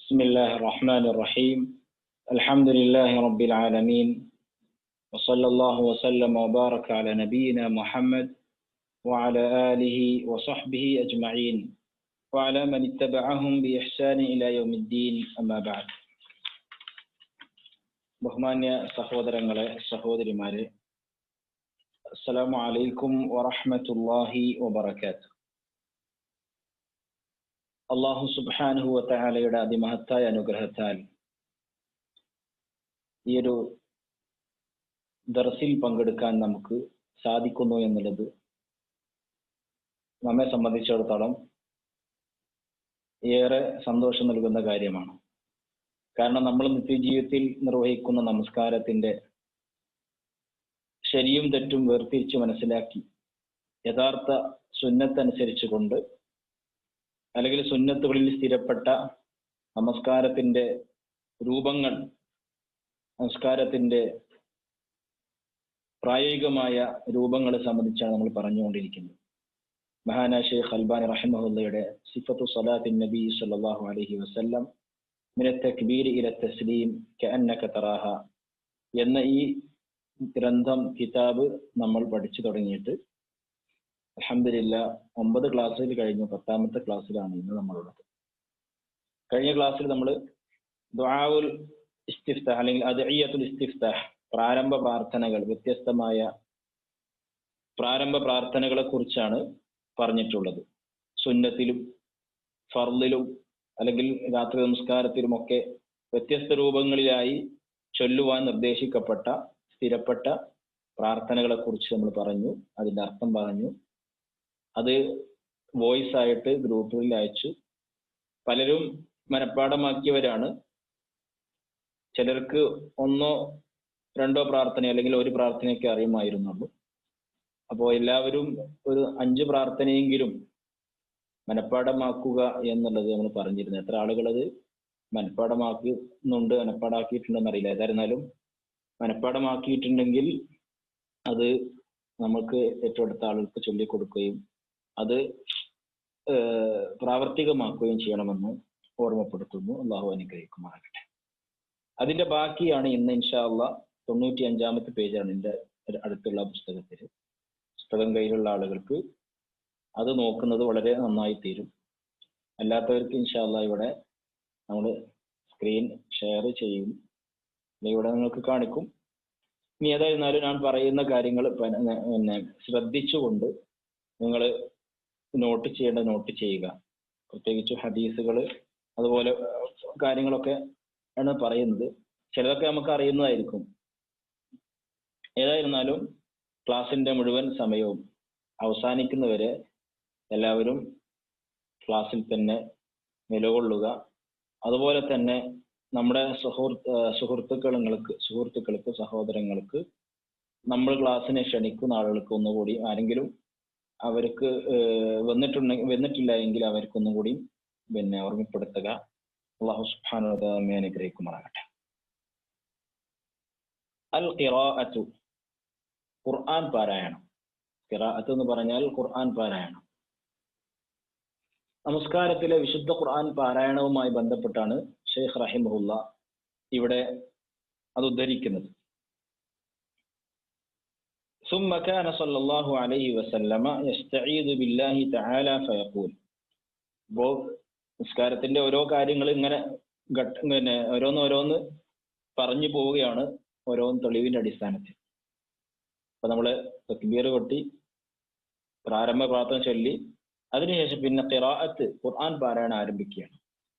بسم الله الرحمن الرحيم. الحمد لله رب العالمين، وصلى الله وسلم وبارك على نبينا محمد وعلى آله وصحبه أجمعين وعلى من اتبعهم بإحسان إلى يوم الدين. أما بعد. ബഹുമാന്യ സഹോദരങ്ങളെ, സഹോദരിമാരെ, അസ്സലാമു അലൈക്കും വറഹ്മത്തുള്ളാഹി വബറകാതുഹു. അല്ലാഹു സുബ്ഹാനഹു വ തആലയുടെ അതിമഹത്തായ അനുഗ്രഹത്താൽ ഈ ഒരു ദർസിൽ പങ്കെടുക്കാൻ നമുക്ക് സാധിക്കുന്നു എന്നുള്ളത് നമ്മെ സംബന്ധിച്ചിടത്തോളം ഏറെ സന്തോഷം നൽകുന്ന കാര്യമാണ്. കാരണം നമ്മൾ നിത്യജീവിതത്തിൽ നിർവഹിക്കുന്ന നമസ്കാരത്തിന്റെ ശരിയും തെറ്റും വേർതിരിച്ച് മനസ്സിലാക്കി യഥാർത്ഥ സുന്നത്തനുസരിച്ച് കൊണ്ട്, അല്ലെങ്കിൽ സുന്നത്തുകളിൽ സ്ഥിരപ്പെട്ട നമസ്കാരത്തിന്റെ രൂപങ്ങൾ, നമസ്കാരത്തിന്റെ പ്രായോഗികമായ രൂപങ്ങളെ സംബന്ധിച്ചാണ് നമ്മൾ പറഞ്ഞുകൊണ്ടിരിക്കുന്നത്. മഹാനായ ശൈഖ് അൽബാനി റഹിമഹുള്ളയുടെ സിഫത്തു സ്വലാത്തിൻ നബി സല്ലല്ലാഹു അലൈഹി വസല്ലം മിന തക്ബീർ ഇല തസ്ലീം കഅന്നക തറാഹ എന്ന ഈ ഗ്രന്ഥം, കിതാബ് നമ്മൾ പഠിച്ചു തുടങ്ങിയിട്ട് അൽഹംദുലില്ലാഹ് 9 ക്ലാസ്സിൽ കഴിഞ്ഞു. 10ാമത്തെ ക്ലാസ്സിലാണ് ഇന്ന് നമ്മളുള്ളത്. കഴിഞ്ഞ ക്ലാസ്സിൽ നമ്മൾ ദുആഉൽ ഇസ്തിഫ്താഹ് അല്ലെങ്കിൽ അദ്ഇയത്തുൽ ഇസ്തിഫ്താഹ്, പ്രാരംഭ പ്രാർത്ഥനകൾ, വ്യത്യസ്തമായ പ്രാരംഭ പ്രാർത്ഥനകളെ കുറിച്ചാണ് പറഞ്ഞിട്ടുള്ളത്. സുന്നത്തിലും ഫർളിലും അല്ലെങ്കിൽ രാത്രി നമസ്കാരത്തിലുമൊക്കെ വ്യത്യസ്ത രൂപങ്ങളിലായി ചൊല്ലുവാൻ നിർദ്ദേശിക്കപ്പെട്ട സ്ഥിരപ്പെട്ട പ്രാർത്ഥനകളെ കുറിച്ച് നമ്മൾ പറഞ്ഞു, അതിന്റെ അർത്ഥം പറഞ്ഞു. അത് വോയിസ് ആയിട്ട് ഗ്രൂപ്പുകളിൽ അയച്ചു. പലരും മനഃപ്പാഠമാക്കിയവരാണ്. ചിലർക്ക് 1 or 2 പ്രാർത്ഥന അല്ലെങ്കിൽ ഒരു പ്രാർത്ഥനയൊക്കെ അറിയുമായിരുന്നുള്ളൂ. അപ്പോൾ എല്ലാവരും ഒരു 5 പ്രാർത്ഥനയെങ്കിലും മനഃപ്പാഠമാക്കുക എന്നുള്ളത് നമ്മൾ പറഞ്ഞിരുന്നു. എത്ര ആളുകൾ അത് മനഃപ്പാഠമാക്കിയിട്ടുണ്ടെന്ന് അറിയില്ല. ഏതായിരുന്നാലും മനഃപ്പാഠമാക്കിയിട്ടുണ്ടെങ്കിൽ അത് നമുക്ക് ഏറ്റവും അടുത്ത ആളുകൾക്ക് ചൊല്ലിക്കൊടുക്കുകയും അത് പ്രാവർത്തികമാക്കുകയും ചെയ്യണമെന്ന് ഓർമ്മപ്പെടുത്തുന്നു. അള്ളാഹു അനുഗ്രഹിക്കുമാറാകട്ടെ. അതിന്റെ ബാക്കിയാണ് ഇന്ന് ഇൻഷാ അള്ളാഹ് 95ാമത്തെ പേജാണ് എൻ്റെ അടുത്തുള്ള പുസ്തകത്തിൽ. പുസ്തകം കയ്യിലുള്ള ആളുകൾക്ക് അത് നോക്കുന്നത് വളരെ നന്നായി തീരും. അല്ലാത്തവർക്ക് ഇൻഷാ അള്ളാഹ് ഇവിടെ നമ്മൾ സ്ക്രീൻ ഷെയർ ചെയ്യും, ഇവിടെ നിങ്ങൾക്ക് കാണിക്കും. ഇനി ഏതായിരുന്നാലും ഞാൻ പറയുന്ന കാര്യങ്ങൾ പിന്നെ ശ്രദ്ധിച്ചുകൊണ്ട് നിങ്ങൾ നോട്ട് ചെയ്യുക. പ്രത്യേകിച്ച് ഹദീസുകൾ അതുപോലെ കാര്യങ്ങളൊക്കെ ആണ് പറയുന്നത്. ചിലതൊക്കെ നമുക്ക് അറിയുന്നതായിരിക്കും. ഏതായിരുന്നാലും ക്ലാസിന്റെ മുഴുവൻ സമയവും അവസാനിക്കുന്നവരെ എല്ലാവരും ക്ലാസ്സിൽ തന്നെ നിലകൊള്ളുക. അതുപോലെ തന്നെ നമ്മുടെ സുഹൃത്തുക്കൾക്ക് സഹോദരങ്ങൾക്ക് നമ്മൾ ക്ലാസ്സിനെ ക്ഷണിക്കുന്ന ആളുകൾക്ക് ഒന്നുകൂടി, ആരെങ്കിലും അവർക്ക് വന്നിട്ടില്ല എങ്കിൽ അവർക്കൊന്നും കൂടി പിന്നെ ഓർമ്മപ്പെടുത്തുക. അല്ലാഹു സുബ്ഹാനഹു വ തആല അനുഗ്രഹിക്കുമാറാകട്ടെ. അൽ ഖിറാഅത്തു, ഖുർആൻ പാരായണം. ഖിറാഅത്ത് എന്ന് പറഞ്ഞാൽ ഖുർആൻ പാരായണം. നമസ്കാരത്തിലെ വിശുദ്ധ ഖുർആൻ പാരായണവുമായി ബന്ധപ്പെട്ടാണ് ശൈഖ് റഹിമഹുല്ല ഇവിടെ അത് ഉദ്ധരിക്കുന്നത്. ثم كان صلى الله عليه وسلم يستعيذ بالله تعالى فيقول. അപ്പോൾ നിസ്കാരത്തിന്റെ ഓരോ കാര്യങ്ങൾ ഇങ്ങനെ ഓരോന്ന് പറഞ്ഞു പോവുകയാണ്, ഓരോന്ന് തെളിവിന്റെ അടിസ്ഥാനത്തിൽ. അപ്പൊ നമ്മള് തക്ബീർ കൊട്ടി പ്രാരംഭ പ്രാർത്ഥന ചൊല്ലി അതിനുശേഷം പിന്നെ ഖിറാഅത്ത്, ഖുർആൻ പാരായണം ആരംഭിക്കുകയാണ്.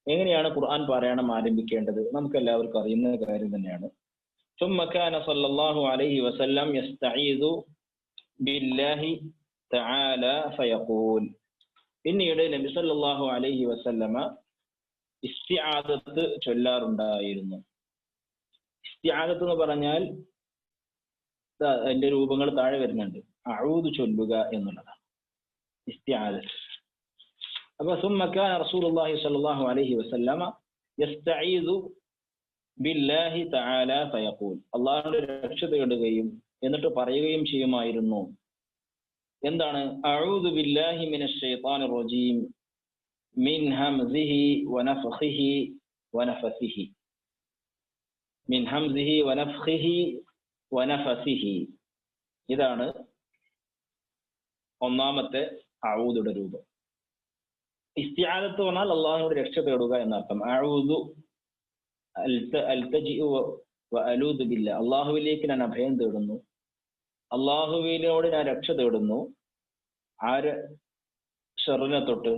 എങ്ങനെയാണ് ഖുർആൻ പാരായണം ആരംഭിക്കേണ്ടത്? നമുക്ക് എല്ലാവർക്കും അറിയുന്ന കാര്യം തന്നെയാണ്. ثم كان صلى الله عليه وسلم يستعيذ بالله تعالى فيقول. പിന്നീട് നബി സല്ലല്ലാഹു അലൈഹി വസല്ലമ ഇസ്തിആദത്ത് ചൊല്ലാറുണ്ടായിരുന്നു. ഇസ്തിആദത്ത് എന്ന് പറഞ്ഞാൽ അതിന്റെ രൂപങ്ങൾ താഴെ വരുന്നുണ്ട്. അഊദ് ചൊല്ലുക എന്നുള്ളതാണ് ഇസ്തിആദത്ത്. അപ്പൊ ثم كان رسول الله صلى الله عليه وسلم يستعيذ بالله تعالى فيقول. അല്ലാഹുവിന്റെ രക്ഷ തേടുകയും എന്നിട്ട് പറയുകയും ചെയ്യുമായിരുന്നു. എന്താണ്? അഊദു ബില്ലാഹി മിനശ് ശൈത്താനിർ റജീം മിൻ ഹംസിഹി വനഫഖിഹി വനഫസിഹി. മിൻ ഹംസിഹി വനഫ്ഖിഹി വനഫസിഹി. ഇതാണ് ഒന്നാമത്തെ അഊദുടെ രൂപം. ഇസ്തിആദത്ത് പറഞ്ഞാൽ അള്ളാഹുവിനോട് രക്ഷ തേടുക എന്നർത്ഥം. അഊദു അൽതജിഉ വഅലൂദു ബില്ലാഹ്, അള്ളാഹുവിലേക്ക് ഞാൻ അഭയം തേടുന്നു, അള്ളാഹുവിനോട് ഞാൻ രക്ഷ തേടുന്നു. ആര് ഷർറിനെ തൊട്ട്?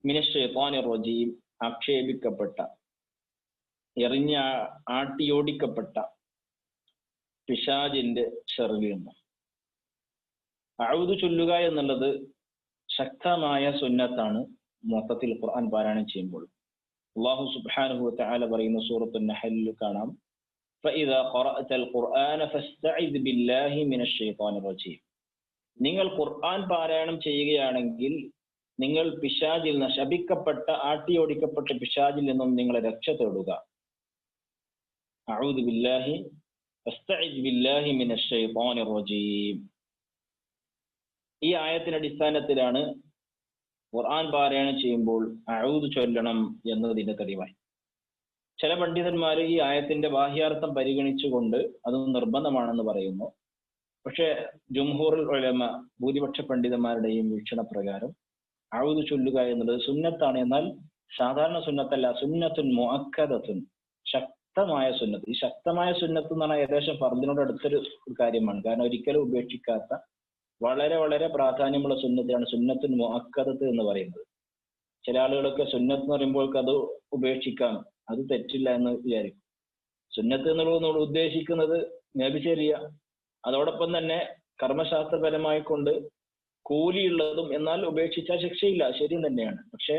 മിനശ്ശൈത്വാനിർ റജീം, ആക്ഷേപിക്കപ്പെട്ട, ആട്ടിയോടിക്കപ്പെട്ട പിശാചിന്റെ ഷർറിൽ നിന്ന്. അഊദു ചൊല്ലുക എന്നുള്ളത് ശക്തമായ സുന്നത്താണ് മൊത്തത്തിൽ ഖുർആൻ പാരായണം ചെയ്യുമ്പോൾ. അല്ലാഹു സുബ്ഹാനഹു വ തആല പറയുന്ന സൂറത്തുൻ നഹ്ലിൽ കാണാം, ഫഇദാ ഖറഅതൽ ഖുർആന ഫസ്തഇദ് ബില്ലാഹി മിനശ് ശൈത്വാനിർ റജീം. നിങ്ങൾ ഖുർആൻ പാരായണം ചെയ്യുകയാണെങ്കിൽ നിങ്ങൾ പിശാചിൽ നിന്ന്, ശപിക്കപ്പെട്ട ആട്ടിയോടിക്കപ്പെട്ട പിശാചിൽ നിന്നും നിങ്ങൾ രക്ഷ തേടുക. അഊദു ബില്ലാഹി ഫസ്തഇദ് ബില്ലാഹി മിനശ് ശൈത്വാനിർ റജീം. ഈ ആയത്തിന്റെ അടിസ്ഥാനത്തിലാണ് ഖുർആൻ പാരായണം ചെയ്യുമ്പോൾ അഊദ് ചൊല്ലണം എന്നതിന്റെ തെളിവായി. ചില പണ്ഡിതന്മാർ ഈ ആയത്തിന്റെ ബാഹ്യാർത്ഥം പരിഗണിച്ചുകൊണ്ട് അത് നിർബന്ധമാണെന്ന് പറയുന്നു. പക്ഷെ ജുംഹൂറുൽ ഉലമ, ഭൂരിപക്ഷ പണ്ഡിതന്മാരുടെയും വീക്ഷണപ്രകാരം അഊദ് ചൊല്ലുക എന്നുള്ളത് സുന്നത്താണ്. എന്നാൽ സാധാരണ സുന്നത്തല്ല, സുന്നത്തുൻ മുഅക്കദത്തുൻ, ശക്തമായ സുന്നത്ത്. ഈ ശക്തമായ സുന്നത്ത് എന്ന് പറഞ്ഞാൽ ഏകദേശം ഫർദിനോട് അടുത്തൊരു കാര്യമാണ്. കാരണം ഒരിക്കലും ഉപേക്ഷിക്കാത്ത വളരെ വളരെ പ്രാധാന്യമുള്ള സുന്നത്തിലാണ് സുന്നത്തുൻ മുഅക്കദത്ത് എന്ന് പറയുന്നത്. ചില ആളുകളൊക്കെ സുന്നത്ത് എന്ന് പറയുമ്പോൾ അത് ഉപേക്ഷിക്കാം, അത് തെറ്റില്ല എന്ന് വിചാരിക്കും. സുന്നത്ത് എന്നുള്ളത് ഉദ്ദേശിക്കുന്നത് നബിചര്യ, അതോടൊപ്പം തന്നെ കർമ്മശാസ്ത്രപരമായി കൊണ്ട് കൂലിയുള്ളതും, എന്നാൽ ഉപേക്ഷിച്ചാൽ ശിക്ഷയില്ല, ശരി തന്നെയാണ്. പക്ഷെ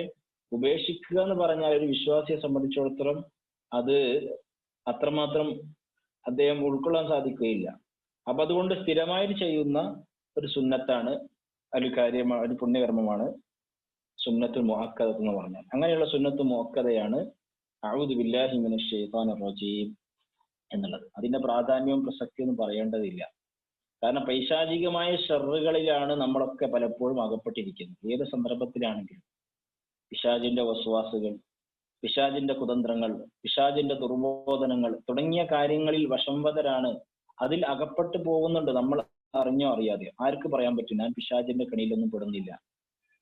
ഉപേക്ഷിക്കുക എന്ന് പറഞ്ഞാൽ ഒരു വിശ്വാസിയെ സംബന്ധിച്ചിടത്തോളം അത് അത്രമാത്രം അദ്ദേഹം ഉൾക്കൊള്ളാൻ സാധിക്കുകയില്ല. അപ്പൊ അതുകൊണ്ട് സ്ഥിരമായിട്ട് ചെയ്യുന്ന ഒരു സുന്നത്താണ്, ഒരു കാര്യമാണ്, ഒരു പുണ്യകർമ്മമാണ് സുന്നത്തുൽ മുഅക്കദത്ത് എന്ന് പറഞ്ഞാൽ. അങ്ങനെയുള്ള സുന്നത്ത് മുഅക്കദയാണ് അഊദു ബില്ലാഹി മിനശ് ശൈത്വാനിർ റജീം എന്നുള്ളത്. അതിന്റെ പ്രാധാന്യവും പ്രസക്തിയൊന്നും പറയേണ്ടതില്ല. കാരണം പൈശാചികമായ ഷർറുകളിലാണ് നമ്മളൊക്കെ പലപ്പോഴും അകപ്പെട്ടിരിക്കുന്നത്. ഏത് സന്ദർഭത്തിലാണെങ്കിലും പിശാചിന്റെ വസ്വാസുകൾ, പിശാചിന്റെ കുതന്ത്രങ്ങൾ, പിശാചിന്റെ ദുർബോധനങ്ങൾ തുടങ്ങിയ കാര്യങ്ങളിൽ വശംവദരാണ്. അതിൽ അകപ്പെട്ടു പോകുന്നുണ്ട്, നമ്മൾ അറിഞ്ഞോ അറിയാതെയോ. ആർക്ക് പറയാൻ പറ്റും ഞാൻ പിശാചിന്റെ കെണിയിലൊന്നും പെടുന്നില്ല,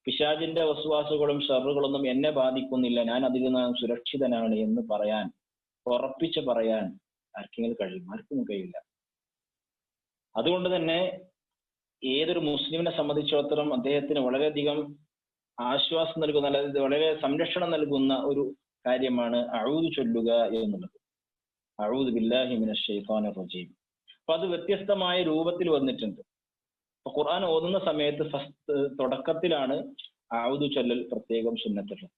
പിശാചിന്റെ വസ്വാസുകളും ഷർറുകളൊന്നും എന്നെ ബാധിക്കുന്നില്ല, ഞാൻ അതിൽ നിന്ന് സുരക്ഷിതനാണ് എന്ന് പറയാൻ, ഉറപ്പിച്ച് പറയാൻ ആർക്കെങ്കിലും കഴിയും? ആർക്കും കഴിയില്ല. അതുകൊണ്ട് തന്നെ ഏതൊരു മുസ്ലിമിനെ സംബന്ധിച്ചിടത്തോളം അദ്ദേഹത്തിന് വളരെയധികം ആശ്വാസം നൽകുന്ന, അതായത് വളരെ സംരക്ഷണം നൽകുന്ന ഒരു കാര്യമാണ് അഊദ് ചൊല്ലുക എന്നുള്ളത്. അഊദു ബില്ലാഹി മിനശ് ശൈത്വാനിർ റജീം. അപ്പൊ അത് വ്യത്യസ്തമായ രൂപത്തിൽ വന്നിട്ടുണ്ട്. അപ്പൊ ഖുർആൻ ഓതുന്ന സമയത്ത് തുടക്കത്തിലാണ് അഊദു ചൊല്ലൽ പ്രത്യേകം സുന്നത്തുള്ളത്.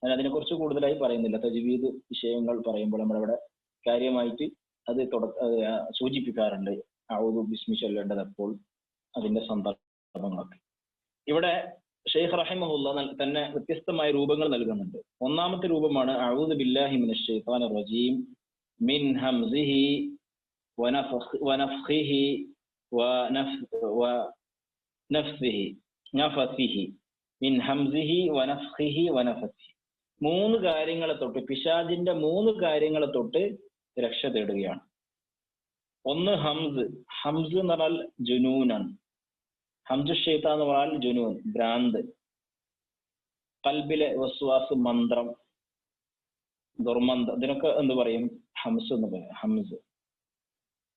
ഞാൻ അതിനെക്കുറിച്ച് കൂടുതലായി പറയുന്നില്ല. തജ്വീദ് വിഷയങ്ങൾ പറയുമ്പോൾ നമ്മളവിടെ കാര്യമായിട്ട് അത് സൂചിപ്പിക്കാറുണ്ട്. അഊദു ബിസ്മി ചൊല്ലേണ്ടത് അപ്പോൾ, അതിന്റെ സന്ദർഭങ്ങളൊക്കെ. ഇവിടെ ഷെയ്ഖ് റഹിമഹുല്ലാ തന്നെ വ്യത്യസ്തമായ രൂപങ്ങൾ നൽകുന്നുണ്ട്. ഒന്നാമത്തെ രൂപമാണ് അഊദു ബില്ലാഹി മിനശ് ശൈത്വാനിർ റജീം മിൻ ഹംസിഹി വനഫ്ഖിഹി വനഫ്സിഹി മിൻ ഹംസിഹി വനഫ്ഖിഹി വനഫസിഹി. 3 കാര്യങ്ങളെ തൊട്ട്, പിശാചിന്റെ 3 കാര്യങ്ങളെ തൊട്ട് രക്ഷ തേടുകയാണ്. ഒന്ന് ഹംസ്. ഹംസ് എന്ന് പറഞ്ഞാൽ ജുനൂനാണ്. ഹംസു ഷൈത്താൻ എന്ന് പറഞ്ഞാൽ ജുനൂൻ, ഭ്രാന്ത്. കൽബിലെ വസ്വാസ്, മന്ത്രം, ദുർമന്ത്രം, ഇതിനൊക്കെ എന്ത് പറയും? ഹംസ് എന്ന് പറയും. ഹംസ്.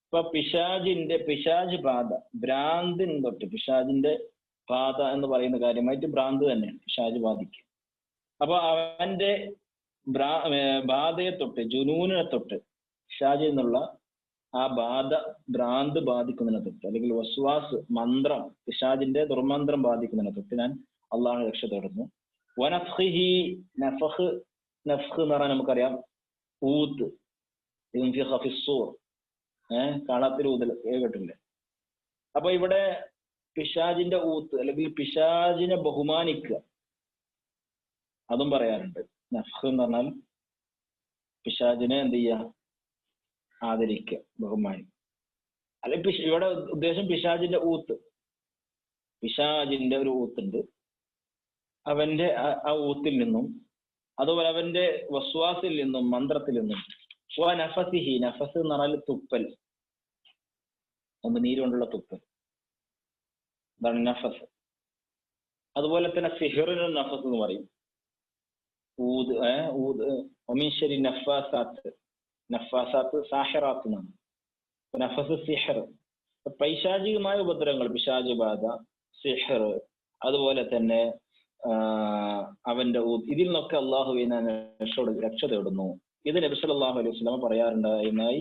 ഇപ്പൊ പിശാജ് ബാധ, ഭ്രാന്തിന് തൊട്ട്, പിശാജിന്റെ ബാധ എന്ന് പറയുന്ന കാര്യമായിട്ട് ഭ്രാന്ത് തന്നെയാണ് പിശാജ് ബാധിക്കുക. അപ്പൊ അവന്റെ ബാധയെ തൊട്ട്, ജുനൂനെ തൊട്ട്, പിശാജിൽ നിന്നുള്ള ആ ബാധ, ഭ്രാന്ത് ബാധിക്കുന്നതിനെ തൊട്ട്, അല്ലെങ്കിൽ വസ്വാസ്, മന്ത്രം, പിശാജിന്റെ ദുർമന്ത്രം ബാധിക്കുന്നതിനെ തൊട്ട് ഞാൻ അള്ളാഹു രക്ഷ തേടുന്നു. വനഫ്ഖിഹി, നഫ്ഖ് എന്ന് പറഞ്ഞാൽ നമുക്കറിയാം ഊത്ത്, കാണാത്തിൽ ഊതൽ കേട്ടില്ലേ? അപ്പൊ ഇവിടെ പിശാജിന്റെ ഊത്ത്, അല്ലെങ്കിൽ പിശാജിനെ ബഹുമാനിക്കുക, അതും പറയാറുണ്ട്. നഫ്ഖ് എന്ന് പറഞ്ഞാൽ പിശാജിനെ എന്ത് ചെയ്യുക? ആദരിക്കുക, ബഹുമാനിക്കുക. അല്ലെങ്കിൽ ഇവിടെ ഉദ്ദേശം പിശാജിന്റെ ഊത്ത്. പിശാജിന്റെ ഒരു ഊത്തുണ്ട്, അവന്റെ ആ ഊത്തിൽ നിന്നും അതുപോലെ അവന്റെ വസ്വാസിൽ നിന്നും മന്ത്രത്തിൽ നിന്നും. നഫസിഹി, നഫസ് എന്ന് പറഞ്ഞാൽ തുപ്പൽ, ഒന്ന് നീര് കൊണ്ടുള്ള തുപ്പൽ, അതാണ് നഫസ്. അതുപോലെ തന്നെ സിഹറിന് നഫസ് എന്ന് പറയും. ഒമീശ്വരി നഫാസാത്ത്, നഫാസാത്ത് സാഹിറാത്ത് എന്നാണ്. നഫസ് സിഹർ, പൈശാചികമായ ഉപദ്രവങ്ങൾ, പിശാച് ബാധ, സിഹർ, അതുപോലെ തന്നെ അവന്റെ ഇതിൽ നിന്നൊക്കെ അള്ളാഹുവിനെ രക്ഷ തേടുന്നു. ഇത് നബി സല്ലല്ലാഹു അലൈഹി വസല്ലം പറയാറുണ്ടായി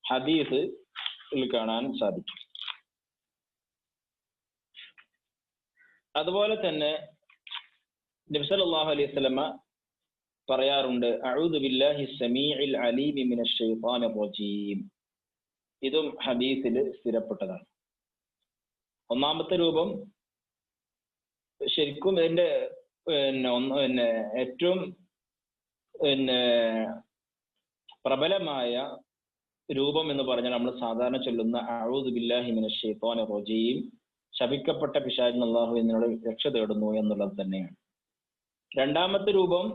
ഹദീസിൽ കാണാൻ സാധിക്കും. അതുപോലെ തന്നെ നബി സല്ലല്ലാഹു അലൈഹി വസല്ലം പറയാറുണ്ട് അഊദു ബില്ലാഹി സമീഇൽ അലീമി മിനശ് ശൈത്വാനിർ റജീം. ഇതും ഹദീസിൽ സ്ഥിരപ്പെട്ടതാണ്. ഒന്നാമത്തെ രൂപം ശരിക്കും ഇതിന്റെ ഏറ്റവും പ്രബലമായ രൂപം എന്ന് പറഞ്ഞാൽ നമ്മൾ സാധാരണ ചൊല്ലുന്ന അഊദു ബില്ലാഹി മിനശ് ശൈത്വാനിർ റജീം, ശപിക്കപ്പെട്ട പിശാചിൽ അല്ലാഹു എന്നോട് രക്ഷ തേടുന്നു എന്നുള്ളത് തന്നെയാണ്. രണ്ടാമത്തെ രൂപം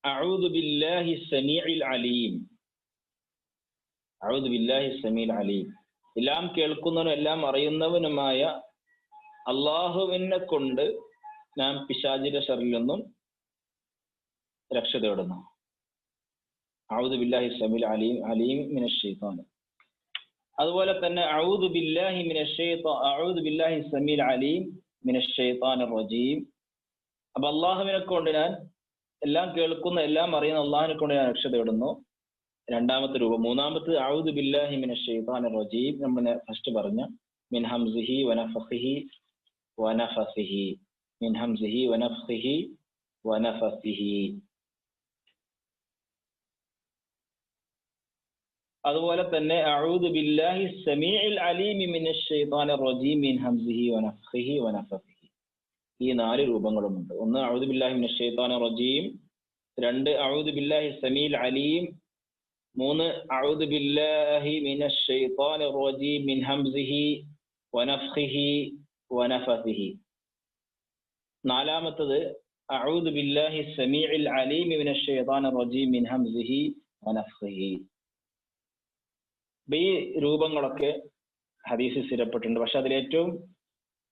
അഊദു ബില്ലാഹി സമീഇൽ അലീം, അഊദു ബില്ലാഹി സമീഇൽ അലീം, എല്ലാം കേൾക്കുന്നവനും എല്ലാം അറിയുന്നവനുമായ അള്ളാഹുവിനെ കൊണ്ട് നാം പിശാചിന്റെ ശർറിൽ നിന്നും രക്ഷ തേടുന്നു. അഊദു ബില്ലാഹി സമീഇൽ അലീം മിനശ് ശൈത്വാൻ. അതുപോലെ തന്നെ അഊദു ബില്ലാഹി സമീഇൽ അലീം മിനശ് ശൈത്വാനിർ റജീം. അപ്പൊ അള്ളാഹുവിനെ കൊണ്ട് ഞാൻ എല്ലാം കേൾക്കുന്ന എല്ലാം അറിയുന്ന അള്ളാഹിനെ കൊണ്ട് ഞാൻ രക്ഷ തേടുന്നു, രണ്ടാമത്തെ രൂപം. മൂന്നാമത്തെ അഊദു ബില്ലാഹി മിനശ് ശൈത്വാനിർ റജീം, നമ്മൾ ഫസ്റ്റ് പറഞ്ഞ മിൻ ഹംസിഹി വനഫഖിഹി വനഫസിഹി, മിൻ ഹംസിഹി വനഫഖിഹി വനഫസിഹി. അതുപോലെ തന്നെ അഊദു ബില്ലാഹി സമീഇൽ അലീമി മിനശ് ശൈത്വാനിർ റജീം മിൻ ഹംസിഹി വനഫഖിഹി വനഫസിഹി. ഈ 4 രൂപങ്ങളുമുണ്ട്. ഒന്ന് അഊദു ബില്ലാഹി മിനശ് ശൈത്വാനിർ റജീം, 2 അഊദു ബില്ലാഹി സമീഇൽ അലീം, 3 അഊദു ബില്ലാഹി മിനശ് ശൈത്വാനിർ റജീം മിൻ ഹംസിഹി വനഫഖിഹി വനഫസിഹി. നാലാമത്തത് അഊദു ബില്ലാഹി സമീഇൽ അലീം മിനശ് ശൈത്വാനിർ റജീം മിൻ ഹംസിഹി വനഫഖിഹി. ഈ രൂപങ്ങളൊക്കെ ഹദീസിൽ സ്ഥിരപ്പെട്ടിട്ടുണ്ട്. പക്ഷെ അതിലേറ്റവും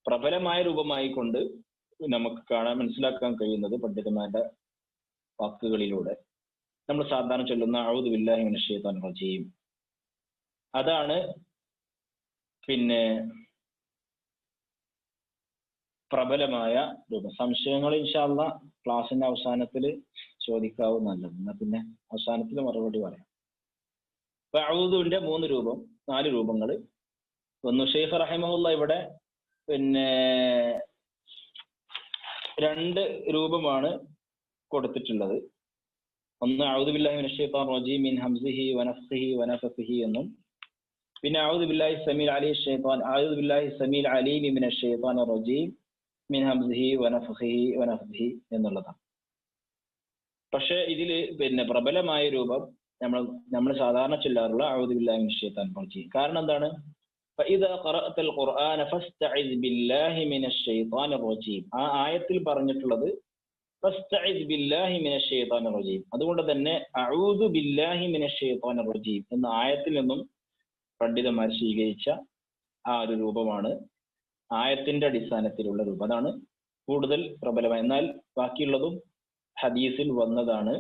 പ്രബലമായ രൂപമായിക്കൊണ്ട് നമുക്ക് മനസ്സിലാക്കാൻ കഴിയുന്നത് പണ്ഡിതന്മാരുടെ വാക്കുകളിലൂടെ നമ്മൾ സാധാരണ ചൊല്ലുന്ന അഊദു ബില്ലാഹി മിനശ് ശൈത്വാനിർ റജീം. അതാണ് പിന്നെ പ്രബലമായ രൂപം. സംശയങ്ങൾ ഇൻഷാ അല്ലാഹ് ക്ലാസിന്റെ അവസാനത്തിൽ ചോദിക്കാവുന്നതല്ല. എന്നാ പിന്നെ അവസാനത്തിൽ മറുപടി പറയാം. അപ്പൊ അഊദുവിന്റെ 3 രൂപം, 4 രൂപങ്ങൾ. ഒന്ന് ഷെയ്ഖ് റഹിമഹുല്ലാ ഇവിടെ പിന്നെ 2 രൂപമാണ് കൊടുത്തിട്ടുള്ളത്. ഒന്ന് അഊദു ബില്ലാഹി മിനശ് ശൈത്വാനിർ റജീം മിൻ ഹംസിഹി വനഫഖിഹി വനഫസിഹി എന്നും, പിന്നെ അഊദു ബില്ലാഹി സമീഇൽ അലീം മിനശ് ശൈത്വാനിർ റജീം മിൻ ഹംസിഹി വനഫഖിഹി വനഫസിഹി എന്നുള്ളതാണ്. പക്ഷെ ഇതില് പിന്നെ പ്രബലമായ രൂപം നമ്മൾ സാധാരണ ചൊല്ലാറുള്ള അഊദു ബില്ലാഹി മിനശ് ശൈത്വാനിർ റജീം. കാരണം എന്താണ്? ഫഇദാ ഖറഅതൽ ഖുർആന ഫസ്തഇദ് ബില്ലാഹി മിനശ് ശൈത്വാനിർ റജീം. ആ ആയത്തിൽ പറഞ്ഞിട്ടുള്ളത് ഫസ്തഇദ് ബില്ലാഹി മിനശ് ശൈത്വാനിർ റജീം. അതുകൊണ്ട് തന്നെ അഊദു ബില്ലാഹി മിനശ് ശൈത്വാനിർ റജീം എന്ന ആയത്തിൽ നിന്നും പണ്ഡിതന്മാർ സ്വീകരിച്ച ആ ഒരു രൂപമാണ് ആയത്തിന്റെ അടിസ്ഥാനത്തിലുള്ള രൂപം. അതാണ് കൂടുതൽ പ്രബലമായി. എന്നാൽ ബാക്കിയുള്ളതും ഹദീസിൽ വന്നതാണ്.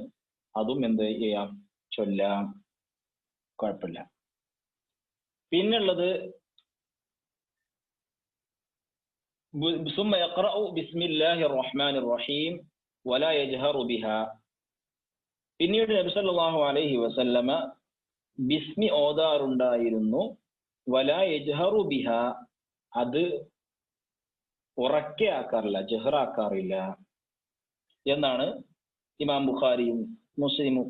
അതും എന്ത് ചെയ്യാം, ചൊല്ലാം, കുഴപ്പമില്ല. പിന്നുള്ളത് ثم يقرأ بسم الله الرحمن الرحيم ولا يجهر بها. പിന്നീട് നബി സല്ലല്ലാഹു അലൈഹി വസല്ലമ ബിസ്മി ഓതാറുണ്ടായിരുന്നു. വലാ യജ്ഹറു ബിഹ, അത് ഉറക്കെ ആക്കാറില്ല, ജഹറാക്കാറില്ല എന്നാണ് ഇമാം ബുഖാരിയും മുസ്ലിമും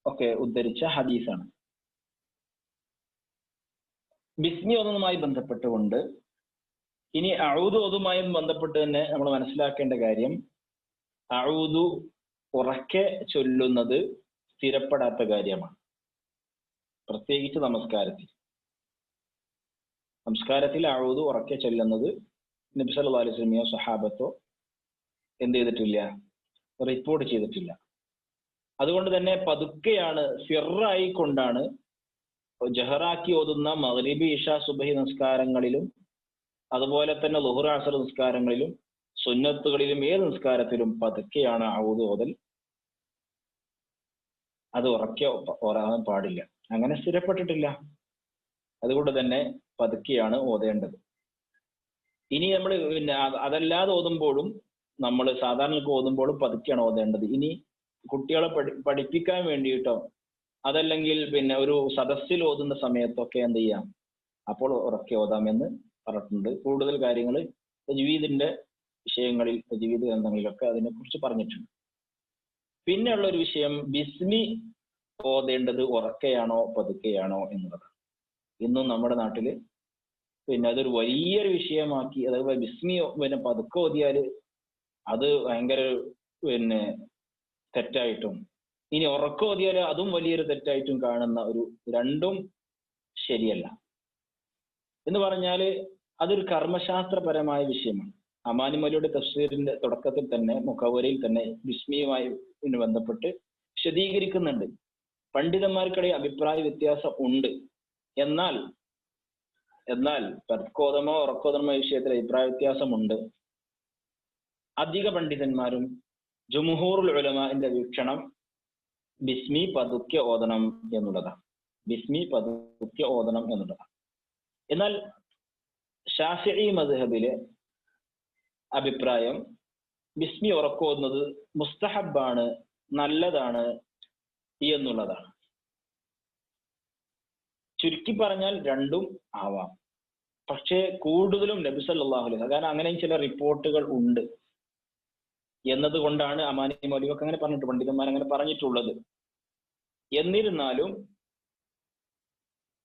ഒക്കെ ഉദ്ധരിച്ച ഹദീസാണ്. ബിസ്മി ഓതുന്നതുമായി ബന്ധപ്പെട്ടുകൊണ്ട് ഇനി അഊദു ഓതുമായും ബന്ധപ്പെട്ട് തന്നെ നമ്മൾ മനസ്സിലാക്കേണ്ട കാര്യം, അഊദു ഉറക്കെ ചൊല്ലുന്നത് സ്ഥിരപ്പെടാത്ത കാര്യമാണ്. പ്രത്യേകിച്ച് നമസ്കാരത്തിൽ അഊദു ഉറക്കെ ചൊല്ലുന്നത് നബി സല്ലല്ലാഹു അലൈഹി വസല്ലമയോ സഹാബത്തോ എന്ത് ചെയ്തിട്ടില്ല, റിപ്പോർട്ട് ചെയ്തിട്ടില്ല. അതുകൊണ്ട് തന്നെ പതുക്കെയാണ്, സിറായി കൊണ്ടാണ് ജഹറാക്കി ഓതുന്ന മഗ്രിബി ഇഷ സുബഹി നിസ്കാരങ്ങളിലും അതുപോലെ തന്നെ ളുഹർ അസ്ർ നിസ്കാരങ്ങളിലും സുന്നത്തുകളിലും ഏത് നിസ്കാരത്തിലും പതുക്കെയാണ് ഔദ് ഓതൽ. അത് ഉറക്കെ ഓതാൻ പാടില്ല, അങ്ങനെ സ്ഥിരപ്പെട്ടിട്ടില്ല. അതുകൊണ്ട് തന്നെ പതുക്കെയാണ് ഓതേണ്ടത്. ഇനി നമ്മൾ പിന്നെ അതല്ലാതെ ഓതുമ്പോഴും, നമ്മൾ സാധാരണ ഓതുമ്പോഴും പതുക്കെയാണ് ഓതേണ്ടത്. ഇനി കുട്ടികളെ പഠിപ്പിക്കാൻ വേണ്ടിയിട്ടോ അതല്ലെങ്കിൽ പിന്നെ ഒരു സദസ്സിൽ ഓതുന്ന സമയത്തൊക്കെ എന്ത് ചെയ്യാം, അപ്പോൾ ഉറക്കെ ഓതാമെന്ന് പറഞ്ഞിട്ടുണ്ട്. കൂടുതൽ കാര്യങ്ങൾ തജ്വീദിന്റെ വിഷയങ്ങളിൽ, തജ്വീദ് ഗ്രന്ഥങ്ങളിലൊക്കെ അതിനെക്കുറിച്ച് പറഞ്ഞിട്ടുണ്ട്. പിന്നെയുള്ള ഒരു വിഷയം, ബിസ്മി ഓതേണ്ടത് ഉറക്കെയാണോ പതുക്കെയാണോ എന്നുള്ളതാണ്. ഇന്നും നമ്മുടെ നാട്ടില് പിന്നെ അതൊരു വലിയൊരു വിഷയമാക്കി, അതായത് ബിസ്മി പിന്നെ പതുക്കെ ഓതിയാല് അത് ഭയങ്കര പിന്നെ തെറ്റായിട്ടും, ഇനി ഉറക്കം ഓതിയാല് അതും വലിയൊരു തെറ്റായിട്ടും കാണുന്ന ഒരു, രണ്ടും ശരിയല്ല. എന്ന് പറഞ്ഞാല് അതൊരു കർമ്മശാസ്ത്രപരമായ വിഷയമാണ്. അമാനിമലിയുടെ തഫ്സീറിന്റെ തുടക്കത്തിൽ തന്നെ, മുഖവരയിൽ തന്നെ ബിസ്മിയുമായി ബന്ധപ്പെട്ട് വിശദീകരിക്കുന്നുണ്ട്. പണ്ഡിതന്മാർക്കിടയിൽ അഭിപ്രായ വ്യത്യാസം ഉണ്ട്. എന്നാൽ പതുക്കോതമോ ഉറക്കോതമോ വിഷയത്തിൽ അഭിപ്രായ വ്യത്യാസമുണ്ട്. അധിക പണ്ഡിതന്മാരും ജുംഹൂറുൽ ഉലമാഇന്റെ വീക്ഷണം ബിസ്മി പതുക്കെ ഓതണം എന്നുള്ളതാണ്. ബിസ്മി പതുക്കെ ഓതണം എന്നുള്ളതാണ്. എന്നാൽ ശാഫിഈ മദ്ഹബിലെ അഭിപ്രായം ബിസ്മി ഉറക്കോതുന്നത് മുസ്തഹബാണ്, നല്ലതാണ് എന്നുള്ളതാണ്. ചുരുക്കി പറഞ്ഞാൽ രണ്ടും ആവാം. പക്ഷേ കൂടുതലും നബി സല്ലല്ലാഹു അലൈഹി വസല്ലം, കാരണം അങ്ങനെയും ചില റിപ്പോർട്ടുകൾ ഉണ്ട് എന്നതുകൊണ്ടാണ് അമാനി മൗലവിയൊക്കെ അങ്ങനെ പറഞ്ഞിട്ട്, പണ്ഡിതന്മാർ അങ്ങനെ പറഞ്ഞിട്ടുള്ളത്. എന്നിരുന്നാലും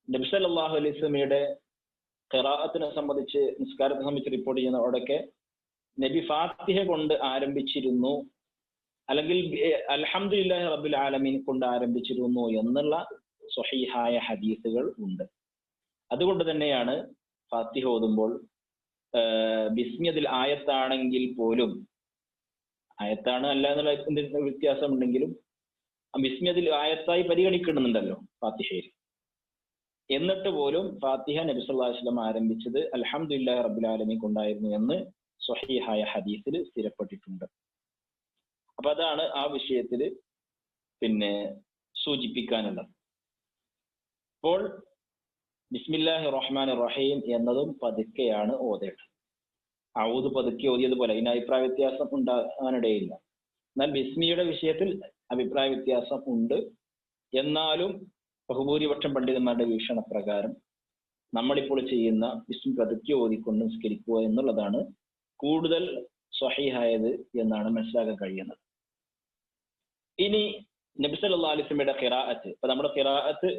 നബി സല്ലല്ലാഹു അലൈഹി വസല്ലമയുടെ ഖിറാഅത്തിനെ സംബന്ധിച്ച്, നിസ്കാരത്തെ സംബന്ധിച്ച് റിപ്പോർട്ട് ചെയ്യുന്ന അവിടെയൊക്കെ നബി ഫാത്തിഹ കൊണ്ട് ആരംഭിച്ചിരുന്നു, അല്ലെങ്കിൽ അൽഹംദുലില്ലാഹി റബ്ബിൽ ആലമീൻ കൊണ്ട് ആരംഭിച്ചിരുന്നു എന്നുള്ള സ്വഹീഹായ ഹദീസുകൾ ഉണ്ട്. അതുകൊണ്ട് തന്നെയാണ് ഫാത്തിഹ ഓതുമ്പോൾ ബിസ്മി അതിൽ ആയത്താണെങ്കിൽ പോലും, ആയത്താണ് അല്ല എന്നുള്ള വ്യത്യാസം ഉണ്ടെങ്കിലും ബിസ്മി അതിൽ ആയത്തായി പരിഗണിക്കുന്നുണ്ടല്ലോ ഫാത്തിഹയിൽ. എന്നിട്ട് പോലും ഫാത്തിഹ നബി സല്ലല്ലാഹു അലൈഹി വസല്ലം ആരംഭിച്ചത് അൽഹംദുലില്ലാഹി റബ്ബിൽ ആലമീൻ കൊണ്ടായിരുന്നു എന്ന് സ്വഹീഹായ ഹദീസിൽ സ്ഥിരപ്പെട്ടിട്ടുണ്ട്. അപ്പൊ അതാണ് ആ വിഷയത്തിൽ പിന്നെ സൂചിപ്പിക്കാനുള്ളത്. അപ്പോൾ ബിസ്മില്ലാഹിർ റഹ്മാനിർ റഹീം എന്നതും പതുക്കെയാണ് ഓതേണ്ടത്. ഔദ് പതുക്കെ ഓതിയതുപോലെ അതിന് അഭിപ്രായ വ്യത്യാസം ഉണ്ടാകാനിടയില്ല. എന്നാൽ ബിസ്മിയുടെ വിഷയത്തിൽ അഭിപ്രായ വ്യത്യാസം ഉണ്ട്. എന്നാലും ബഹുഭൂരിപക്ഷം പണ്ഡിതന്മാരുടെ വീക്ഷണപ്രകാരം നമ്മളിപ്പോൾ ചെയ്യുന്ന ബിസ്മി പതുക്കെ ഓതിക്കൊണ്ട് നിസ്കരിക്കുക എന്നുള്ളതാണ് കൂടുതൽ സ്വഹീഹായത് എന്നാണ് മനസ്സിലാക്കാൻ കഴിയുന്നത്. ഇനി നബി സല്ലല്ലാഹു അലൈഹി വസല്ലമയുടെ ഖിറാഅത്ത്, ഇപ്പൊ നമ്മുടെ ഖിറാഅത്ത്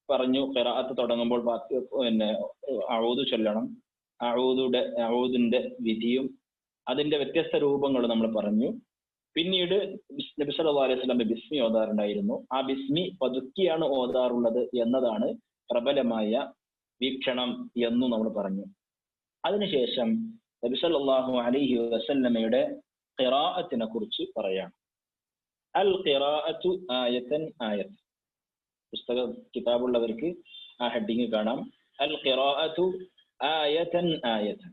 പറഞ്ഞു, ഖിറാഅത്ത് തുടങ്ങുമ്പോൾ പിന്നെ അഊദ് ചൊല്ലണം. അഊദിന്റെ വിധിയും അതിന്റെ വ്യത്യസ്ത രൂപങ്ങൾ നമ്മൾ പറഞ്ഞു. പിന്നീട് നബി സല്ലല്ലാഹു അലൈഹി വസല്ലം ബിസ്മി ഓതാറുണ്ടായിരുന്നു. ആ ബിസ്മി പതുക്കിയാണ് ഓതാറുള്ളത് എന്നതാണ് പ്രബലമായ വീക്ഷണം എന്നും നമ്മൾ പറഞ്ഞു. അതിനുശേഷം നബി സല്ലല്ലാഹു അലൈഹി വസല്ലമയുടെ ഖിറാഅത്തിനെ കുറിച്ച് പറയാം. അൽ ഖിറാഅത്തു ആയതൻ ആയത്ത്. പുസ്തക കിതാബുള്ളവർക്ക് ആ ഹെഡിങ് കാണാം, അൽ ഖിറാഅത്തു ആയതൻ ആയതൻ.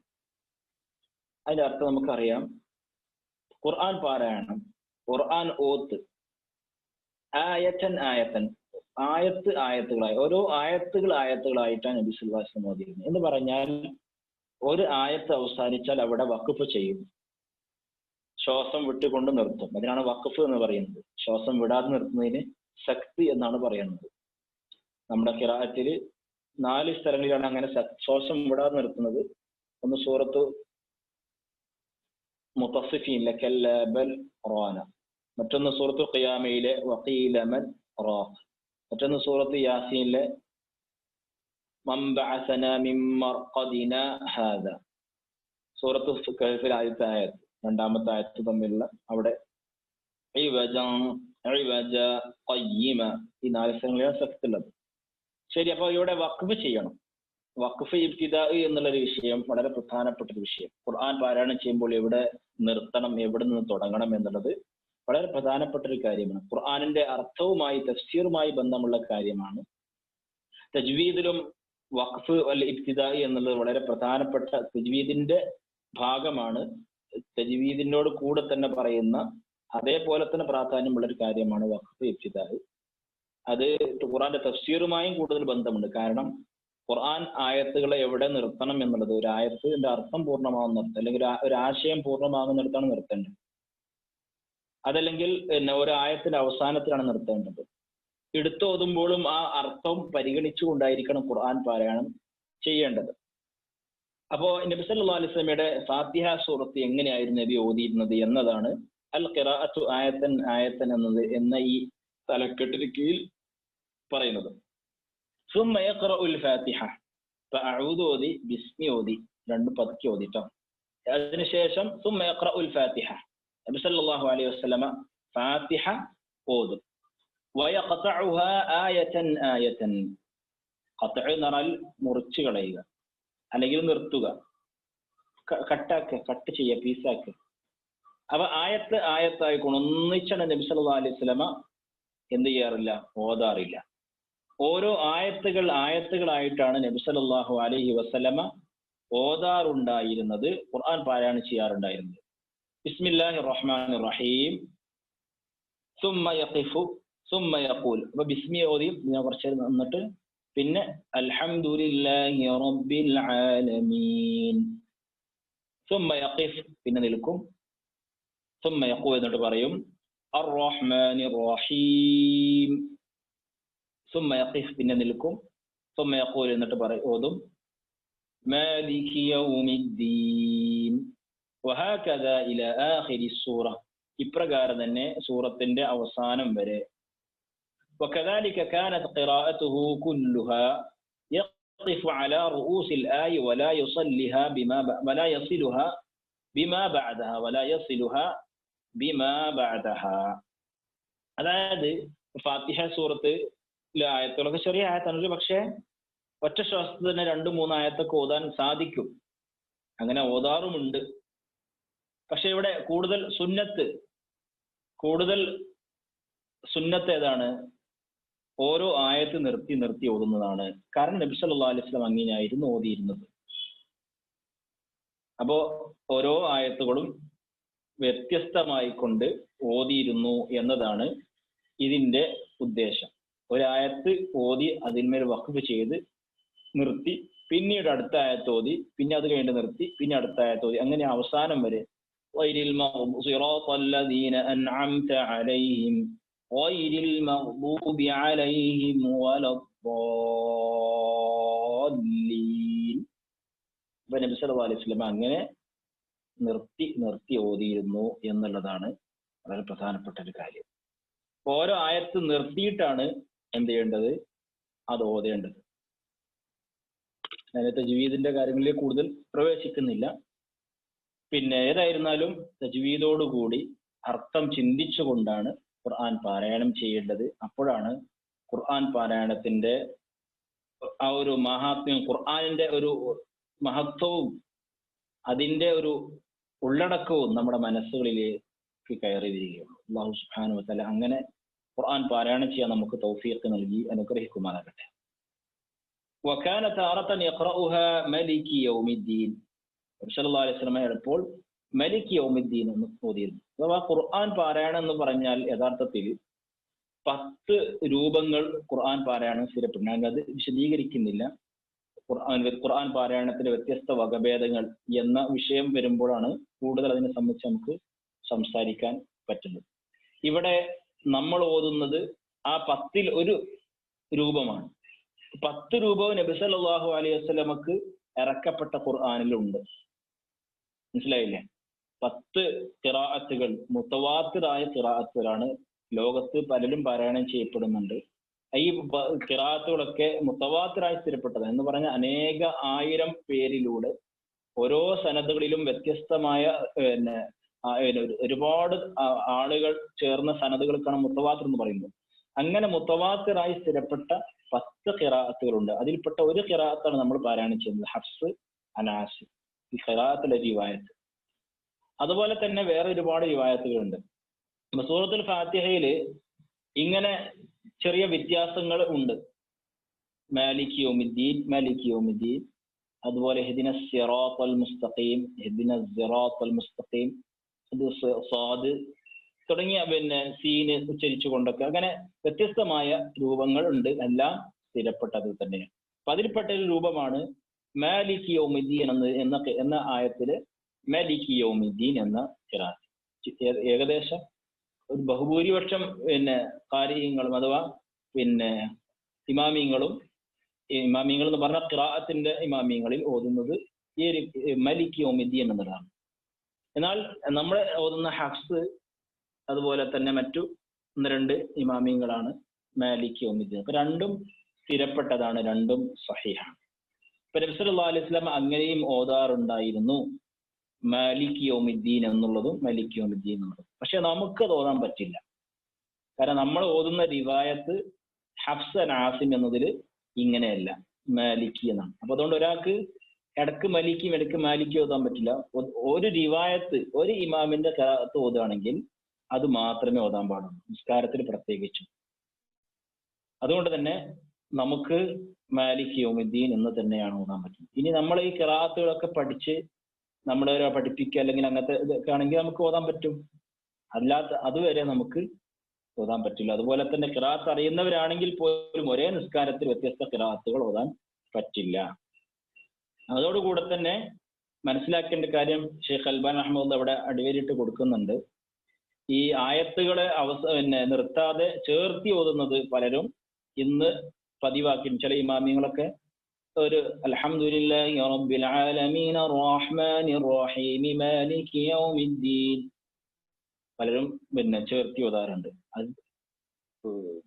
അതിന്റെ അർത്ഥം നമുക്കറിയാം, ഖുർആൻ പാരായണം, ഖുർആൻ ഓത്ത്. ആയതൻ ആയതൻ, ആയത്ത് ആയത്തുകളായി, ഓരോ ആയത്തുകളായിട്ടാണ് നബി സല്ലല്ലാഹു അലൈഹി വസല്ലം ഓതിയിരുന്നത്. എന്ന് പറഞ്ഞാൽ ഒരു ആയത്ത് അവസാനിച്ചാൽ അവിടെ വഖഫ് ചെയ്യും, ശ്വാസം വിട്ടുകൊണ്ട് നിർത്തും. അതിനാണ് വഖഫ് എന്ന് പറയുന്നത്. ശ്വാസം വിടാതെ നിർത്തുന്നതിന് സക്തി എന്നാണ് പറയുന്നത്. നമ്മുടെ ഖിറാഅത്തിൽ 4 സ്ഥലങ്ങളിലാണ് അങ്ങനെ ശ്വാസം വിടാതെ നിർത്തുന്നത്. ഒന്ന് സൂറത്ത് മുത്തസ്സിഫീനിലെ കല്ല ബൽ റാന, മറ്റൊന്ന് സൂറത്ത് ഖിയാമയിലെ വഖീല മൻ റാഖ്, മറ്റൊന്ന് സൂറത്ത് യാസീനിലെ മൻ ബഅസനാ മിൻ മർഖദിനാ ഹാദാ, സൂറത്ത് കഹ്ഫിലെ ആദ്യത്തെ ആയത്ത് രണ്ടാമത്തെ ആയത്ത് തമ്മിലുള്ള അവിടെ ഇവജ ഖയ്യിമ, ഈ 4 സ്ഥലങ്ങളിലാണ് സക്തുള്ളത്. ശരി, അപ്പൊ ഇവിടെ വഖഫ് ചെയ്യണം. വഖഫ് ഇബ്തിദാ എന്നുള്ളൊരു വിഷയം വളരെ പ്രധാനപ്പെട്ട ഒരു വിഷയം. ഖുർആൻ പാരായണം ചെയ്യുമ്പോൾ എവിടെ നിർത്തണം, എവിടെ നിന്ന് തുടങ്ങണം എന്നുള്ളത് വളരെ പ്രധാനപ്പെട്ട ഒരു കാര്യമാണ്. ഖുർആനിന്റെ അർത്ഥവുമായി തഫ്സീറുമായി ബന്ധമുള്ള കാര്യമാണ്. തജ്വീദിലും വഖഫ് അൽ ഇബ്തിദാഇ എന്നുള്ളത് വളരെ പ്രധാനപ്പെട്ട തജ്വീദിന്റെ ഭാഗമാണ്. തജ്വീദിനോട് കൂടെ തന്നെ പറയുന്ന അതേപോലെ തന്നെ പ്രാധാന്യമുള്ള ഒരു കാര്യമാണ് വഖഫ് ഇബ്തിദാഇ. അത് ഖുർആന്റെ തഫ്സീറുമായും കൂടുതൽ ബന്ധമുണ്ട്. കാരണം ഖുർആൻ ആയത്തുകളെ എവിടെ നിർത്തണം എന്നുള്ളത്, ഒരു ആയത്തിന്റെ അർത്ഥം പൂർണ്ണമാകുന്ന നിർത്തം, അല്ലെങ്കിൽ ഒരു ആശയം പൂർണ്ണമാകുന്ന നിർത്താണ് നിർത്തേണ്ടത്. അതല്ലെങ്കിൽ ഒരു ആയത്തിന്റെ അവസാനത്തിലാണ് നിർത്തേണ്ടത്. എടുത്തോതുമ്പോഴും ആ അർത്ഥം പരിഗണിച്ചുകൊണ്ടായിരിക്കണം ഖുർആൻ പാരായണം ചെയ്യേണ്ടത്. അപ്പോ നബി സല്ലല്ലാഹു അലൈഹി വസല്ലമയുടെ ഫാത്തിഹ സൂറത്ത് എങ്ങനെയായിരുന്നു നബി ഓതിയിരുന്നത് എന്നതാണ് അൽ ഖിറാഅത്തു ആയത്തൻ ആയത്തൻ എന്ന ഈ തലക്കെട്ടിന് കീഴിൽ പറയുന്നത്. സുമ്മ യഖറഉൽ ഫാത്തിഹ, അഊദു ഓതി, ബിസ്മി ഓതി, രണ്ടും പതുക്കെ ഓതിട്ടോ. അതിനുശേഷം സുമ്മ യഖറഉൽ ഫാത്തിഹ, നബി സല്ലല്ലാഹു അലൈഹി വസല്ലമ ഫാത്തിഹ ഓതും. വയഖതഉഹ ആയതൻ ആയതൻ, ഖത്അ എന്ന് പറഞ്ഞാൽ മുറിച്ചു കളയുക അല്ലെങ്കിൽ നിർത്തുക, കട്ട് ചെയ്യുക, പീസാക്കുക. അപ്പൊ ആയത്ത് ആയത്തായിക്കൊണ്ട് ഒന്നിച്ചാണ് നബി സല്ലല്ലാഹു അലൈഹി വസല്ലമ എന്ത് ചെയ്യാറില്ല, ഓതാറില്ല. ഓരോ ആയത്തുകളായിട്ടാണ് നബി സല്ലല്ലാഹു അലൈഹി വസല്ലമ ഓതാറുണ്ടായിരുന്നത്, ഖുർആൻ പാരായണം ചെയ്യാറുണ്ടായിരുന്നത്. ബിസ്മില്ലാഹിർ റഹ്മാനിർ റഹീം, സുമ്മ യഖിഫു സുമ്മ യഖൂൽ. അപ്പൊ ബിസ്മി ഓതി ഞാൻ കുറച്ച് നിന്നിട്ട് പിന്നെ അൽഹംദുലില്ലാഹി റബ്ബിൽ ആലമീൻ, സുമ്മ യഖിഫ് പിന്നെ നിൽക്കും, സുമ്മ യഖൂൽ എന്നിട്ട് പറയും അർ റഹ്മാനിർ റഹീം, സുമ്മ യഖിഫ് പിന്നെ നിൽക്കും, സുമ്മ യഖൂൽ എന്നിട്ട് ഓതും മാലികി യൗമിദ്ദീൻ വഹകദാ ഇലാ ആഖിരി സൂറ. ഇപ്രകാരം തന്നെ സൂറത്തിന്റെ അവസാനം വരെ. وكذلك كانت قراءته كلها يقف على رؤوس الآية ولا يصلها بما بعدها. അതായത് ഫാത്തിഹ സൂറത്തിലെ ആയത്തുകളൊക്കെ ചെറിയ ആയത്താണല്ലോ, പക്ഷെ ഒറ്റ ശ്വാസത്തിൽ തന്നെ 2-3 ആയത്തൊക്കെ ഓതാൻ സാധിക്കും. അങ്ങനെ ഓതാറുമുണ്ട്. പക്ഷെ ഇവിടെ കൂടുതൽ സുന്നത്ത് ഏതാണ്? ഓരോ ആയത്ത് നിർത്തി ഓതുന്നതാണ്. കാരണം നബി സല്ലല്ലാഹു അലൈഹി വസല്ലം അങ്ങനെയായിരുന്നു ഓതിയിരുന്നത്. അപ്പോ ഓരോ ആയത്തുകളും വ്യത്യസ്തമായി കൊണ്ട് ഓതിയിരുന്നു എന്നതാണ് ഇതിന്റെ ഉദ്ദേശം. ഒരായത്ത് ഓതി അതിന്മേൽ വഖഫ് ചെയ്ത് നിർത്തി, പിന്നീട് അടുത്ത ആയത്ത് ഓതി, പിന്നെ അത് കഴിഞ്ഞ് നിർത്തി, പിന്നെ അടുത്ത ആയത്ത് ഓതി, അങ്ങനെ അവസാനം വരെ ഗൈരിൽ സിറാത്തല്ലദീന അൻഅംത അലൈഹിം ഗൈരിൽ മഗ്ദൂബി അലൈഹിം വലദ്ദാല്ലീൻ. നബി സല്ലല്ലാഹു അലൈഹി വസല്ലം അങ്ങനെ നിർത്തി ഓതിയിരുന്നു എന്നുള്ളതാണ് വളരെ പ്രധാനപ്പെട്ട ഒരു കാര്യം. ഓരോ ആയത്ത് നിർത്തിയിട്ടാണ് എന്ത് ചെയ്യേണ്ടത്, അത് ഓതേണ്ടത്. നേരത്തെ തജ്വീദിന്റെ കാര്യങ്ങളിലേക്ക് കൂടുതൽ പ്രവേശിക്കുന്നില്ല. പിന്നെ ഏതായിരുന്നാലും തജ്വീദോടുകൂടി അർത്ഥം ചിന്തിച്ചുകൊണ്ടാണ് ഖുർആൻ പാരായണം ചെയ്യേണ്ടത്. അപ്പോഴാണ് ഖുർആൻ പാരായണത്തിന്റെ ആ ഒരു മഹാത്മ്യം, ഖുർആനിന്റെ ഒരു മഹത്വവും അതിന്റെ ഒരു ഉള്ളടക്കവും നമ്മുടെ മനസ്സുകളിലേക്ക് കയറി വരികയുള്ളൂ. അല്ലാഹു സുബ്ഹാനഹു വ തആല അങ്ങനെ ഖുർആൻ പാരായണം ചെയ്യാൻ നമുക്ക് തൗഫീഖ് നൽകി അനുഗ്രഹിക്കുമാറാകട്ടെ. വകാന താറതൻ യഖറഉഹാ മലികി യൗമിദ്ദീൻ. നബി സല്ലല്ലാഹു അലൈഹി വസല്ലം എപ്പോൾ മലികി യൗമിദ്ദീൻ എന്ന് ഓതിയിരുന്നു. അഥവാ ഖുർആൻ പാരായണം എന്ന് പറഞ്ഞാൽ യഥാർത്ഥത്തിൽ 10 രൂപങ്ങൾ ഖുർആൻ പാരായണം സ്ഥിരപ്പെടുന്നു. ഞാൻ അത് വിശദീകരിക്കുന്നില്ല. ഖുർആൻ പാരായണത്തിന്റെ വ്യത്യസ്ത വകഭേദങ്ങൾ എന്ന വിഷയം വരുമ്പോഴാണ് കൂടുതൽ അതിനെ സംബന്ധിച്ച് നമുക്ക് സംസാരിക്കാൻ പറ്റുന്നത്. ഇവിടെ നമ്മൾ ഓതുന്നത് ആ 10ൽ ഒരു രൂപമാണ്. 10 രൂപവും നബി സല്ലല്ലാഹു അലൈഹി വസല്ലമക്ക് ഇറക്കപ്പെട്ട ഖുർആനിലുണ്ട്. മനസ്സിലായില്ലേ? 10 ഖിറാഅത്തുകൾ മുതവാത്തിറായ ഖിറാഅത്തുകളാണ് ലോകത്ത് പലരും പാരായണം ചെയ്യപ്പെടുന്നുണ്ട്. ഈ ഖിറാഅത്തുകളൊക്കെ മുതവാത്തിറായി സ്ഥിരപ്പെട്ടത് എന്ന് പറഞ്ഞാൽ അനേക 1000 പേരിലൂടെ ഓരോ സനദുകളിലും വ്യത്യസ്തമായ ഒരുപാട് ആളുകൾ ചേർന്ന സനദുകൾക്കാണ് മുതവാത്തിർ എന്ന് പറയുന്നത്. അങ്ങനെ മുതവാത്തിറായി സ്ഥിരപ്പെട്ട 10 ഖിറാഅത്തുകളുണ്ട്. അതിൽപ്പെട്ട ഒരു ഖിറാഅത്താണ് നമ്മൾ പാരായണം ചെയ്യുന്നത്, ഹഫ്സ് അനാസ്, ഈ ഖിറാഅത്തുൽ റിവായത്ത്. അതുപോലെ തന്നെ വേറെ ഒരുപാട് റിവായത്തുകളുണ്ട്. സൂറത്തുൽ ഫാത്തിഹയില് ഇങ്ങനെ ചെറിയ വ്യത്യാസങ്ങൾ ഉണ്ട്. മാലിക് യൗമിദ്ദീൻ, മാലിക് യൗമിദ്ദീൻ, അതുപോലെ ഹിദിന സിറാത്തൽ മുസ്തഖീം, ഹിദിന സിറാത്തൽ മുസ്തഖീം, സാദ് തുടങ്ങിയ സീന് ഉച്ചരിച്ചുകൊണ്ടൊക്കെ അങ്ങനെ വ്യത്യസ്തമായ രൂപങ്ങൾ ഉണ്ട്. എല്ലാം സ്ഥിരപ്പെട്ടത് തന്നെയാണ്. അപ്പൊ അതിൽപ്പെട്ട ഒരു രൂപമാണ് മാലിക് യൗമിദ്ദീൻ എന്ന ആയത്തില് മാലിക് യൗമിദ്ദീൻ എന്ന ഖിറാഅത്ത്. ഏകദേശം ഒരു ബഹുഭൂരിപക്ഷം ഖാരിഈങ്ങളും അഥവാ ഇമാമിങ്ങളും എന്ന് പറഞ്ഞ ഖിറാഅത്തിന്റെ ഇമാമിങ്ങളിൽ ഓതുന്നത് ഈ ഒരു മാലിക് യൗമിദ്ദീൻ എന്നതാണ്. എന്നാൽ നമ്മൾ ഓതുന്ന ഹഫ്സ് അതുപോലെ തന്നെ മറ്റു 1-2 ഇമാമിങ്ങളാണ് മാലിക് യൗമിദ്ദീൻ. അപ്പൊ രണ്ടും സ്ഥിരപ്പെട്ടതാണ്, രണ്ടും സഹീഹാണ്. ഇപ്പൊ നബി സല്ലല്ലാഹു അലൈഹി വസല്ലം അങ്ങനെയും ഓതാറുണ്ടായിരുന്നു, മാലിക് യൗമിദ്ദീൻ എന്നുള്ളതും മാലിക് യൗമിദ്ദീൻ എന്നുള്ളതും. പക്ഷെ നമുക്കത് ഓതാൻ പറ്റില്ല. കാരണം നമ്മൾ ഓതുന്ന റിവായത്ത് ഹഫ്സ് ആസിം എന്നതിൽ ഇങ്ങനെയല്ല, മാലികി എന്നാണ്. അപ്പൊ അതുകൊണ്ട് ഒരാൾക്ക് ഇടക്ക് മലിക്കും ഇടക്ക് മാലിക്കും ഓതാൻ പറ്റില്ല. ഒരു റിവായത്ത് ഒരു ഇമാമിന്റെ ഖിറാഅത്ത് ഓതുകയാണെങ്കിൽ അത് മാത്രമേ ഓതാൻ പാടുള്ളൂ, നിസ്കാരത്തിൽ പ്രത്യേകിച്ചും. അതുകൊണ്ട് തന്നെ നമുക്ക് മാലിക് യൗമിദ്ദീൻ എന്ന് തന്നെയാണ് ഓതാൻ പറ്റുന്നത്. ഇനി നമ്മൾ ഈ ഖിറാഅത്തുകളൊക്കെ പഠിച്ച് നമ്മളെ പഠിപ്പിക്കുക അല്ലെങ്കിൽ അങ്ങനത്തെ ഇതൊക്കെ ആണെങ്കിൽ നമുക്ക് ഓതാൻ പറ്റും. അല്ലാത്ത അതുവരെ നമുക്ക് ഓതാൻ പറ്റില്ല. അതുപോലെ തന്നെ ഖിറാഅത്ത് അറിയുന്നവരാണെങ്കിൽ പോലും ഒരേ നിസ്കാരത്തിൽ വ്യത്യസ്ത ഖിറാഅത്തുകൾ ഓതാൻ പറ്റില്ല. അതോടുകൂടെ തന്നെ മനസ്സിലാക്കേണ്ട കാര്യം ഷെയ്ഖ് അൽബാൻ റഹ്മത്തുള്ളാഹി അവിടെ അടിവേരിട്ട് കൊടുക്കുന്നുണ്ട്. ഈ ആയത്തുകളെ നിർത്താതെ ചേർത്തി ഓതുന്നത് പലരും ഇന്ന് പതിവാക്കി. ചില ഇമാമിങ്ങളൊക്കെ ഒരു അൽഹംദുലില്ലാഹി റബ്ബിൽ ആലമീൻ അർറഹ്മാനിർ റഹീം മാലികി യൗമിദ്ദീൻ പലരും ചേർത്തി ഓതാറുണ്ട്. അത്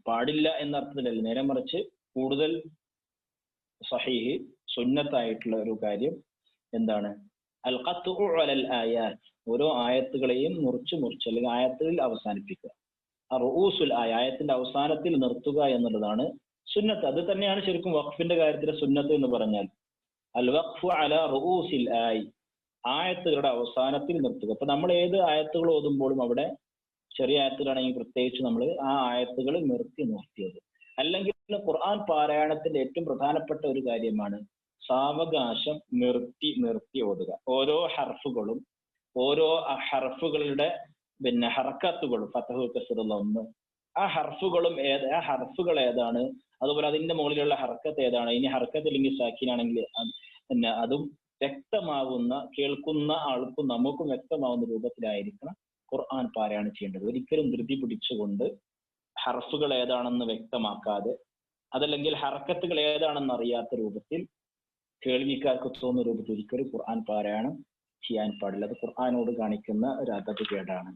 പാടില്ല എന്ന അർത്ഥത്തിലല്ല, നേരെ മറിച്ച് കൂടുതൽ സഹീഹ് സുന്നത്തായിട്ടുള്ള ഒരു കാര്യം എന്താണ്? അൽ ഖത്ഉ അലൽ ആയാത്ത്, ഓരോ ആയത്തുകളെയും മുറിച്ച് അല്ലെങ്കിൽ ആയത്തുകളിൽ അവസാനിപ്പിക്കുക. റഊസുൽ ആയത്തിന്റെ അവസാനത്തിൽ നിർത്തുക എന്നുള്ളതാണ് സുന്നത്ത്. അത് തന്നെയാണ് ശരിക്കും വഖഫിന്റെ കാര്യത്തിലെ സുന്നത്ത് എന്ന് പറഞ്ഞാൽ. അൽ വഖഫു അല റഊസിൽ ആയത്തുകളുടെ അവസാനത്തിൽ നിർത്തുക. അപ്പൊ നമ്മൾ ഏത് ആയത്തുകൾ ഓതുമ്പോഴും അവിടെ ചെറിയ ആയത്തുകളാണെങ്കിൽ പ്രത്യേകിച്ച് നമ്മൾ ആ ആയത്തുകൾ നിർത്തിയത്. അല്ലെങ്കിൽ ഖുർആൻ പാരായണത്തിന്റെ ഏറ്റവും പ്രധാനപ്പെട്ട ഒരു കാര്യമാണ് സാവകാശം നിർത്തി ഓതുക. ഓരോ ഹർഫുകളും ഓരോ ഹർഫുകളുടെ ഹർക്കത്തുകളും ഫതഹു കസ്റുള്ള ഒന്ന്, ആ ഹർഫുകൾ ഏതാണ്, അതുപോലെ അതിന്റെ മുകളിലുള്ള ഹർക്കത്ത് ഏതാണ്, ഇനി ഹർക്കത്ത് അല്ലെങ്കിൽ സാക്കിനാണെങ്കിൽ അതും വ്യക്തമാകുന്ന, കേൾക്കുന്ന ആൾക്കും നമുക്കും വ്യക്തമാകുന്ന രൂപത്തിലായിരിക്കണം ഖുർആൻ പാരായണം ചെയ്യേണ്ടത്. ഒരിക്കലും ധൃതി പിടിച്ചുകൊണ്ട് ഹർഫുകൾ ഏതാണെന്ന് വ്യക്തമാക്കാതെ, അതല്ലെങ്കിൽ ഹർക്കത്തുകൾ ഏതാണെന്ന് അറിയാത്ത രൂപത്തിൽ കേൾവിക്കാർക്ക് തോന്നുന്ന രൂപത്തിൽ ഒരിക്കലും ഖുർആൻ പാരായണം ചെയ്യാൻ പാടില്ല. അത് ഖുർആനോട് കാണിക്കുന്ന ഒരു അതത് കേടാണ്.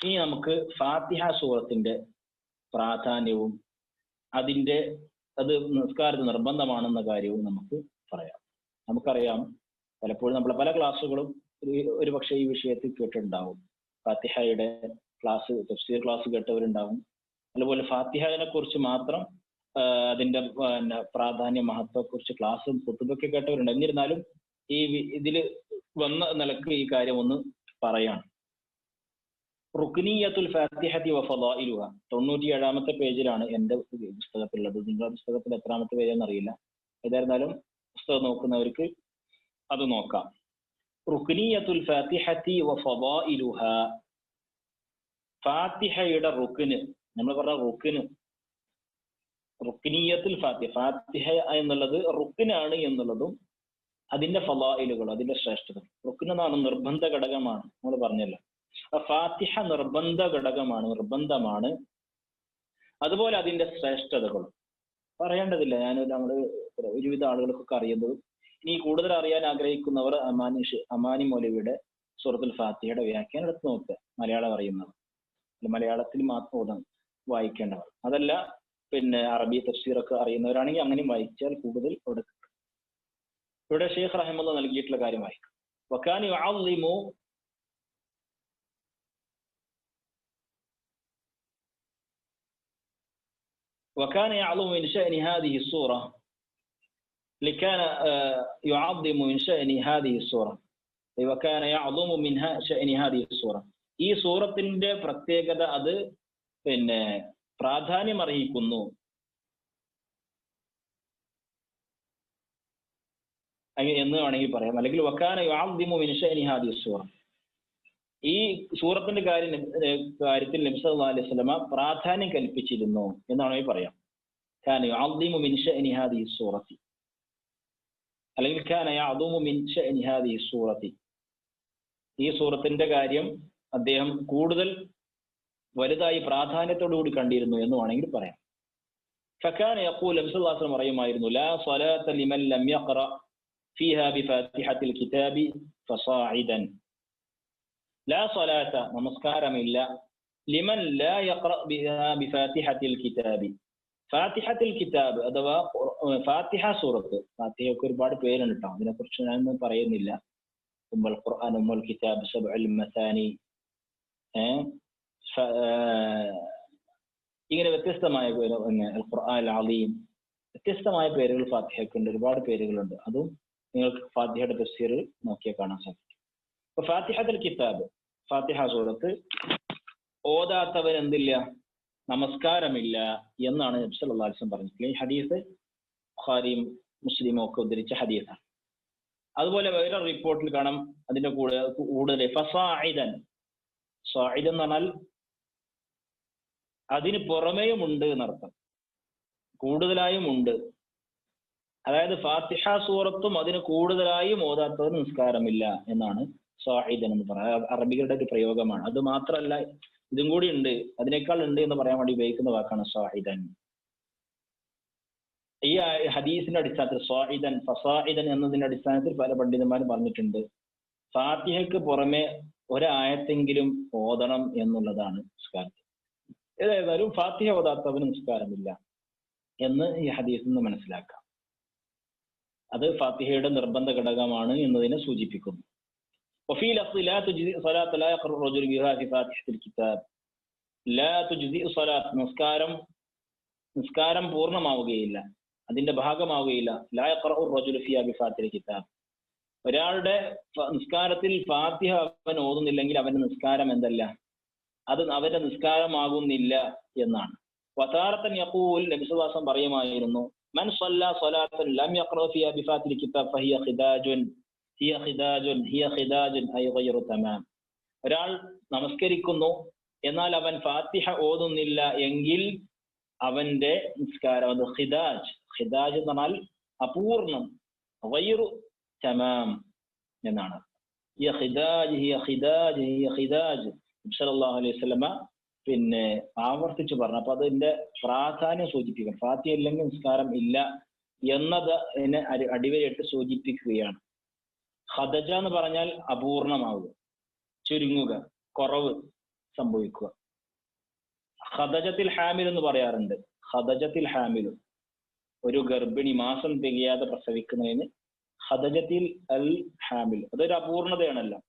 ഇനി നമുക്ക് ഫാത്തിഹ സൂറത്തിന്റെ പ്രാധാന്യവും അത് നിസ്കാരത്തിൽ നിർബന്ധമാണെന്ന കാര്യവും നമുക്ക് പറയാം. നമുക്കറിയാം, പലപ്പോഴും നമ്മളെ പല ക്ലാസ്സുകളും ഒരു പക്ഷേ ഈ വിഷയത്തിൽ കേട്ടിട്ടുണ്ടാവും. ഫാത്തിഹയുടെ ക്ലാസ്, തഫ്സീർ ക്ലാസ് കേട്ടവരുണ്ടാവും. അതുപോലെ ഫാത്തിഹയെ കുറിച്ച് മാത്രം അതിന്റെ പ്രാധാന്യ മഹത്വത്തെ കുറിച്ച് ക്ലാസ്സും ഖുതുബൊക്കെ കേട്ടവരുണ്ട്. എന്നിരുന്നാലും ഇതിൽ വന്ന നിലക്ക് ഈ കാര്യം ഒന്ന് പറയാണ്. റുക്നിയത്തുൽ ഫാത്തിഹത്തി വ ഫളായിലുഹ 97-ാമത്തെ പേജിലാണ് എന്റെ പുസ്തകത്തിലുള്ളത്. നിങ്ങളുടെ പുസ്തകത്തിൽ എത്രാമത്തെ പേജാണെന്ന് അറിയില്ല. ഏതായിരുന്നാലും പുസ്തകം നോക്കുന്നവർക്ക് അത് നോക്കാം. റുക്നിയത്തുൽ ഫാത്തിഹത്തി വ ഫളായിലുഹ, ഫാത്തിഹയുടെ റുക്ന്, നമ്മൾ പറഞ്ഞ റുക്നിയത്തുൽ ഫാത്തിഹ എന്നുള്ളത് റുക്നാണ് എന്നുള്ളതും അതിന്റെ ഫളായിലുകൾ, അതിന്റെ ശ്രേഷ്ഠത. റുക്ൻ എന്നാണ് നിർബന്ധ ഘടകമാണ്, നമ്മൾ പറഞ്ഞല്ലോ. ഫാത്തിഹ നിർബന്ധ ഘടകമാണ്, നിർബന്ധമാണ്. അതുപോലെ അതിന്റെ ശ്രേഷ്ഠതകളും പറയേണ്ടതില്ല. നമ്മള് ഒരുവിധ ആളുകൾക്കൊക്കെ അറിയുന്നതും. ഇനി കൂടുതൽ അറിയാൻ ആഗ്രഹിക്കുന്നവർ അമാനി മൗലവിയുടെ സൂറത്തുൽ ഫാത്തിഹയുടെ വ്യാഖ്യാനം എടുത്ത് നോക്കുക. മലയാളം അറിയുന്നവർ, മലയാളത്തിൽ മാത്രം വായിക്കേണ്ടവർ, അതല്ല അറബി തഫ്സീറൊക്കെ അറിയുന്നവരാണെങ്കിൽ അങ്ങനെയും വായിച്ചാൽ കൂടുതൽ ഇവിടെ ഷെയ്ഖ് റഹിമഹുല്ലാഹ് നൽകിയിട്ടുള്ള കാര്യം വായിക്കും. വകാന യുഅള്ളിമു وكان يعظم من شأن هذه السورة لكان يعظم من شأن هذه السورة وكان يعظم من شأن هذه السورة ഈ സൂറത്തിന്റെ പ്രത്യേകത അത് പ്രാധാന്യം അർഹിക്കുന്നു എന്ന് വേണമെങ്കിൽ പറയാം. അല്ലെങ്കിൽ വക്കാന യുഅദ്ദിമു മിൻ ശഅനി ഹാദിഹി സൂറ, ഈ സൂറത്തിന്റെ കാര്യത്തിൽ നബി സല്ലല്ലാഹു അലൈഹി വസല്ലമ പ്രാധാന്യം കൽപ്പിച്ചിരുന്നു എന്നാണെങ്കിൽ പറയാം. കാന യുഅദ്ദിമു മിൻ ശഅനി ഹാദിഹി സൂറത്തി, അല്ലെങ്കിൽ കാന യഅദുമു മിൻ ശഅനി ഹാദിഹി സൂറത്തി, ഈ സൂറത്തിന്റെ കാര്യം അദ്ദേഹം കൂടുതൽ വലുതായി പ്രാധാന്യത്തോടു കൂടി കണ്ടിരുന്നു എന്ന് വേണമെങ്കിൽ പറയാം. ഫകാന യഖൂൽ, നബി സല്ലല്ലാഹു അലൈഹി വസല്ലം പറയുമായിരുന്നു, ലാ സ്വലാത്ത ലിമൻ ലം യഖറ ഫീഹാ ബിഫാത്തിഹത്തിൽ കിതാബി ഫസാഇദൻ. ലാ സ്വലാത്ത, നമസ്കാരമില്ല, ലിമൻ ലാ യഖറ ബിഫാത്തിഹത്തിൽ കിതാബി, ഫാത്തിഹത്തിൽ കിതാബ് അഥവാ ഫാത്തിഹ സൂറത്ത്. ഫാത്തിഹയ്ക്ക് ഒരുപാട് പേരുണ്ട് കേട്ടോ, അതിനെക്കുറിച്ച് ഞാനൊന്നും പറയുന്നില്ല. ഉമ്മുൽ ഖുർആൻ, ഉമ്മുൽ കിതാബ്, സബ്ഉൽ മസാനി, ഇങ്ങനെ വ്യത്യസ്തമായ പേര്, അൽ ഖുർആൻ അൽ അലീം, വ്യത്യസ്തമായ പേരുകൾ ഫാത്തിഹയ്ക്കുണ്ട്, ഒരുപാട് പേരുകളുണ്ട്. അതും നിങ്ങൾക്ക് ഫാത്തിഹയുടെ തഫ്സീർ നോക്കിയാൽ കാണാൻ സാധിക്കും. അപ്പൊ ഫാത്തിഹത്തുൽ കിതാബ്, ഫാത്തിഹ സൂറത്ത് ഓതാത്തവൻ എന്തില്ല, നമസ്കാരമില്ല എന്നാണ് നബി സല്ലല്ലാഹു അലൈഹി വസല്ലം പറഞ്ഞിട്ടുള്ളത്. ഈ ഹദീസ് ബുഖാരിയും മുസ്ലിമും ഒക്കെ ഉദ്ധരിച്ച ഹദീസാണ്. അതുപോലെ വേറെ റിപ്പോർട്ടിൽ കാണാം അതിന്റെ കൂടുതൽ ഫസാഇദൻ, സാഇദ് എന്ന് പറഞ്ഞാൽ അതിന് പുറമേയും ഉണ്ട് എന്നർത്ഥം, കൂടുതലായും ഉണ്ട്. അതായത് ഫാത്തിഹ സൂറത്തും അതിന് കൂടുതലായും ഓതാത്തവർ നിസ്കാരമില്ല എന്നാണ് സാഇദൻ എന്ന് പറയുന്നത്. അറബികളുടെ ഒരു പ്രയോഗമാണ്. അത് മാത്രമല്ല, ഇതും കൂടി ഉണ്ട്, അതിനേക്കാൾ ഉണ്ട് എന്ന് പറയാൻ വേണ്ടി ഉപയോഗിക്കുന്ന വാക്കാണ് സാഇദൻ. ഈ ഹദീസിന്റെ അടിസ്ഥാനത്തിൽ സാഇദൻ, ഫസാഇദൻ എന്നതിന്റെ അടിസ്ഥാനത്തിൽ പല പണ്ഡിതന്മാരും പറഞ്ഞിട്ടുണ്ട് ഫാത്തിഹയ്ക്ക് പുറമെ ഒരായത്തെങ്കിലും ഓതണം എന്നുള്ളതാണ് നിസ്കാരത്തിൽ. ഏതായാലും ഫാത്തിഹ ഓതാത്തവന് നിസ്കാരമില്ല എന്ന് ഈ ഹദീസിൽ നിന്ന് മനസ്സിലാക്കാം. അത് ഫാത്തിഹയുടെ നിർബന്ധ ഘടകമാണ് എന്നതിനെ സൂചിപ്പിക്കുന്നു. وفي لفظ لا تجزئ صلاة لا يقرأ الرجل بها في فاتحة الكتاب. لا تجزئ صلاة, നിസ്കാരം പൂർണ്ണമാവുകയില്ല, അതിന്റെ ഭാഗമാവുകയില്ല. لا يقرأ الرجل فيها بفاتحة الكتاب, ഒരാളുടെ നിസ്കാരത്തിൽ ഫാത്തിഹ അവൻ ഓതുന്നില്ലെങ്കിൽ അവന്റെ നിസ്കാരം എന്തല്ല, അത് അവന്റെ നിസ്കാരമാകുന്നില്ല എന്നാണ്. വതാറത്തൻ യഖൂൽ, നബി സല്ലല്ലാഹു അലൈഹി വസല്ലം പറയുമായിരുന്നു, മൻ സ്വല്ല സ്വലാത്തൻ ലം യഖറ ഫിഹാ ബിഫാത്തിഹൽ കിതാബ് ഫഹിയ ഖിദാജുൻ ഹിയ ഖിദാജുൻ ഹിയ ഖിദാജുൻ ഐ ഗൈറു തമാം. ഒരാൾ നമസ്കരിക്കുന്നു എന്നാൽ അവൻ ഫാത്തിഹ ഓതുന്നില്ല എങ്കിൽ അവന്റെ നിസ്കാരം അത് ഖിദാജ്, ഖിദാജ് എന്ന് പറഞ്ഞാൽ അപൂർണം, ഗൈറു തമാം എന്നാണ്. ഹിയ ഖിദാജ് ഹിയ ഖിദാജ് ഹിയ ഖിദാജ് നബി സല്ലല്ലാഹു അലൈഹി വസല്ലമ ആവർത്തിച്ചു പറഞ്ഞു. അപ്പൊ അതിന്റെ പ്രാധാന്യം സൂചിപ്പിക്കണം. ഫാത്തിഹ ഇല്ലെങ്കിൽ നിസ്കാരം ഇല്ല എന്നത് അതിനെ അടിവരയിട്ട് സൂചിപ്പിക്കുകയാണ്. ഖദജ എന്ന് പറഞ്ഞാൽ അപൂർണമാവുക, ചുരുങ്ങുക, കുറവ് സംഭവിക്കുക. ഖദജത്തിൽ ഹാമിൽ എന്ന് പറയാറുണ്ട്. ഖദജത്തിൽ ഹാമിൽ, ഒരു ഗർഭിണി മാസം തികയാതെ പ്രസവിക്കുന്നതിന് ഖദജത്തിൽ അൽ ഹാമിൽ, അതൊരു അപൂർണതയാണല്ലോ.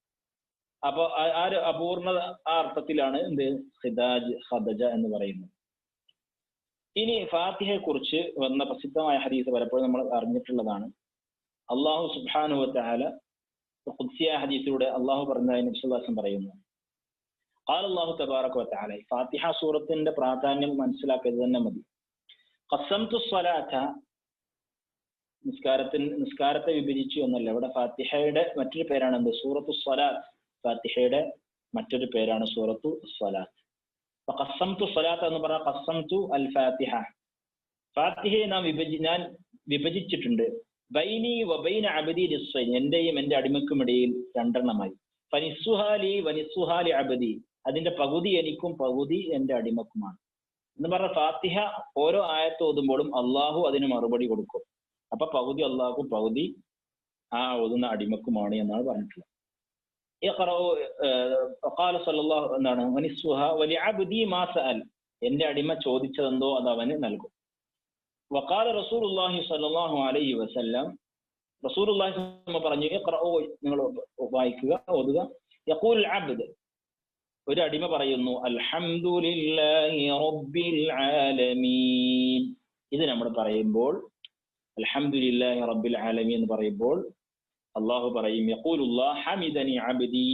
അപ്പൊ ആ ഒരു അപൂർണത, ആ അർത്ഥത്തിലാണ് എന്ത് ഖിദാജ്, ഖദജ എന്ന് പറയുന്നത്. ഇനി ഫാത്തിഹയെ കുറിച്ച് വന്ന പ്രസിദ്ധമായ ഹദീസ് പലപ്പോഴും നമ്മൾ അറിഞ്ഞിട്ടുള്ളതാണ്. അള്ളാഹു സുബ്ഹാനഹു വ തആല ഖുദ്സിയ ഹദീസിലൂടെ അള്ളാഹു പറഞ്ഞതായി നബി സല്ലല്ലാഹു അലൈഹി വസല്ലം പറയുന്നു. ഖാല അല്ലാഹു തബാറക വ തആല, ഫാത്തിഹ സൂറത്തിന്റെ പ്രാധാന്യം മനസ്സിലാക്കിയത് തന്നെ മതി. ഖസ്സംതു സ്വലാത, നിസ്കാരത്തെ വിഭജിച്ചു എന്നല്ല, ഇവിടെ ഫാത്തിഹയുടെ മറ്റൊരു പേരാണ് എന്ത്, സൂറത്തു സ്വലാത്ത്. ഫാത്തിഹയുടെ മറ്റൊരു പേരാണ് സൂറത്തു സ്വലാത്ത്. ഖസ്സംതു സ്വലാത്ത് എന്ന് പറഞ്ഞാൽ ഖസ്സംതു അൽ ഫാത്തിഹ, ഫാത്തിഹയെ ഞാൻ വിഭജിച്ചിട്ടുണ്ട്. ബൈനി വബൈന അബ്ദി നിസ്ഫൈൻ, എന്റെയും എന്റെ അടിമക്കും ഇടയിൽ രണ്ടെണ്ണമായി. ഫനിസ്സുഹാലി വനിസ്സുഹാലി അബ്ദി, അതിന്റെ പകുതി എനിക്കും പകുതി എന്റെ അടിമക്കുമാണ് എന്ന് പറഞ്ഞ ഫാത്തിഹ ഓരോ ആയത്ത് ഓതുമ്പോഴും അള്ളാഹു അതിന് മറുപടി കൊടുക്കും. അപ്പൊ പകുതി അള്ളാഹു പകുതി ആ ഓതുന്ന അടിമക്കുമാണ് എന്നാണ് പറഞ്ഞിട്ടുള്ളത്. എന്റെ അടിമ ചോദിച്ചതെന്തോ അത് അവന് നൽകും. വഖാല റസൂലുള്ളാഹി സ്വല്ലല്ലാഹു അലൈഹി വസല്ലം, റസൂലുള്ളാഹി പറഞ്ഞു, നിങ്ങൾ വായിക്കുക, ഓതുക. യഖൂൽ അബ്ദ്, ഒരു അടിമ പറയുന്നു, അൽഹംദുലില്ലാഹി റബ്ബിൽ ആലമീൻ. ഇത് നമ്മൾ പറയുമ്പോൾ അൽഹംദുലില്ലാഹി റബ്ബിൽ ആലമീൻ എന്ന് പറയുമ്പോൾ അള്ളാഹു പറയും, യഖൂലുല്ലാഹ് ഹമിദനി അബ്ദി,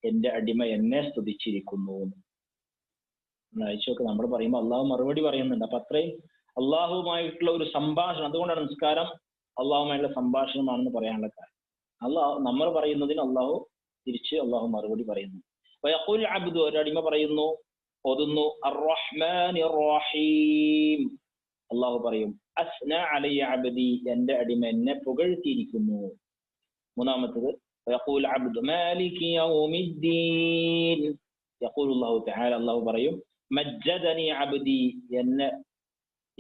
എന്റെ അടിമ എന്നെ സ്തുതിച്ചിരിക്കുന്നു. ആഴ്ചയൊക്കെ നമ്മൾ പറയുമ്പോൾ അള്ളാഹു മറുപടി പറയുന്നുണ്ട്. അപ്പൊ അത്രയും അള്ളാഹുവുമായിട്ടുള്ള ഒരു സംഭാഷണം. അതുകൊണ്ടാണ് നിസ്കാരം അള്ളാഹുമായിട്ടുള്ള സംഭാഷണമാണെന്ന് പറയാനുള്ള കാരണം. അള്ളാഹു നമ്മൾ പറയുന്നതിന് അള്ളാഹു തിരിച്ച് അള്ളാഹു മറുപടി പറയുന്നു. വയഖൂൽ അബ്ദു, ഒരടിമ പറയുന്നു, ഓതുന്നു, അർറഹ്മാനിർ റഹീം. അള്ളാഹു പറയും അസ്ന അലയ്യ അബ്ദി, എന്റെ അടിമ എന്നെ പുകഴ്ത്തിയിരിക്കുന്നു. മൂന്നാമത്തത് വയഖൂൽ അബ്ദു മാലികി യൗമിദ്ദീൻ. യഖൂലുല്ലാഹു തആല, അള്ളാഹു പറയും മജ്ജദനി അബ്ദി,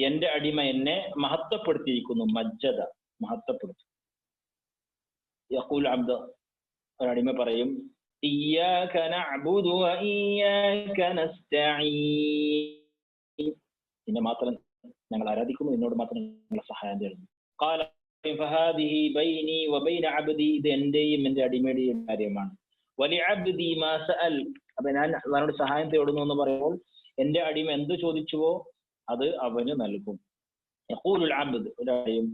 എന്റെ അടിമ എന്നെ മഹത്വപ്പെടുത്തിയിരിക്കുന്നു. മജ്ജദ, മഹത്വപ്പെടുത്തും. യഖൂൽ അബ്ദു, ഒരടിമ പറയും ഇയ്യാക നഅ്ബുദു വ ഇയ്യാക നസ്തഈൻ, നിന്നെ മാത്രം ഞങ്ങൾ ആരാധിക്കുന്നു, എന്നോട് മാത്രം ഞങ്ങൾ സഹായം തേടുന്നു. ഖാല ഫഹാദിഹി ബൈനി വബൈന അബ്ദി, ഇത് എന്റെയും എന്റെ അടിമയുടെയും കാര്യമാണ്. വലിഅബ്ദി മാ സഅൽ, അപ്പൊ ഞാൻ അവനോട് സഹായം തേടുന്നു എന്ന് പറയുമ്പോൾ എന്റെ അടിമ എന്ത് ചോദിച്ചുവോ അത് അവന് നൽകും. യഖൂലുൽ അബ്ദ്, ഒരടിമ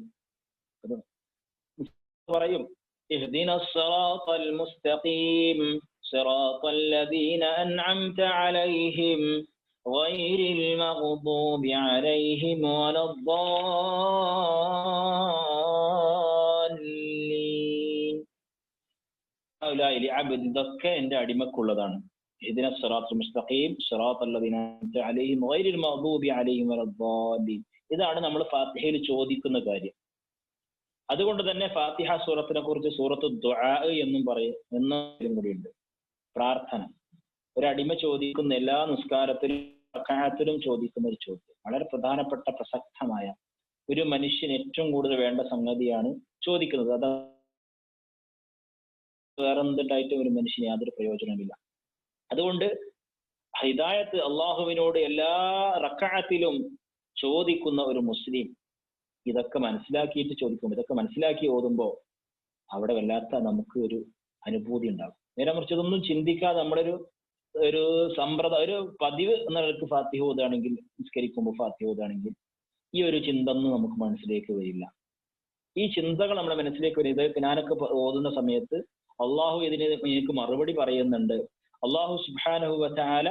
പറയും ഇഹ്ദിനസ് സിറാത്തൽ മുസ്തഖീം സിറാത്തൽ ലദീന അൻഅംത അലൈഹിം ഗൈറിൽ മഗ്ദൂബി അലൈഹിം വലദ്ദാല്ലീൻ. ഇതൊക്കെ എന്റെ അടിമക്കുള്ളതാണ്. ഇഹ്ദിനസ് സിറാത്തൽ മുസ്തഖീം സിറാത്തൽ ലദീന അൻഅംത അലൈഹിം ഗൈറിൽ മഗ്ദൂബി അലൈഹിം വലദ്ദാല്ലീൻ. ഇതാണ് നമ്മൾ ഫാത്തിഹയിൽ ചോദിക്കുന്ന കാര്യം. അതുകൊണ്ട് തന്നെ ഫാത്തിഹ സൂറത്തിനെ കുറിച്ച് സൂറത്തു ദുആ എന്നും എന്നും കൂടിയുണ്ട്. പ്രാർത്ഥന. ഒരടിമ ചോദിക്കുന്ന എല്ലാ നിസ്കാരത്തിലും റക്അത്തിലും ചോദിക്കുന്ന ഒരു ചോദ്യം, വളരെ പ്രധാനപ്പെട്ട പ്രസക്തമായ, ഒരു മനുഷ്യന് ഏറ്റവും കൂടുതൽ വേണ്ട സംഗതിയാണ് ചോദിക്കുന്നത്. അത് വേറെ എന്തുണ്ടായിട്ടും ഒരു മനുഷ്യന് യാതൊരു പ്രയോജനമില്ല. അതുകൊണ്ട് ഹിദായത്ത് അള്ളാഹുവിനോട് എല്ലാ റക്അത്തിലും ചോദിക്കുന്ന ഒരു മുസ്ലിം ഇതൊക്കെ മനസ്സിലാക്കിയിട്ട് ചോദിക്കും. ഇതൊക്കെ മനസ്സിലാക്കി ഓതുമ്പോൾ അവിടെ വല്ലാത്ത നമുക്ക് ഒരു അനുഭൂതി ഉണ്ടാകും. നേരെ മറിച്ച് ഇതൊന്നും ചിന്തിക്കാതെ നമ്മളൊരു സമ്പ്രദായം, ഒരു പതിവ് എന്നവർക്ക് ഫാത്തിഹ ഓതുകയാണെങ്കിൽ, നിസ്കരിക്കുമ്പോൾ ഫാത്തിഹ ഓതുകയാണെങ്കിൽ ഈ ഒരു ചിന്ത ഒന്നും നമുക്ക് മനസ്സിലേക്ക് വരില്ല. ഈ ചിന്തകൾ നമ്മുടെ മനസ്സിലേക്ക് വരും. ഇത് ഞാനൊക്കെ ഓതുന്ന സമയത്ത് അള്ളാഹു എനിക്ക് മറുപടി പറയുന്നുണ്ട്. അള്ളാഹു സുബ്ഹാനഹു വ തആല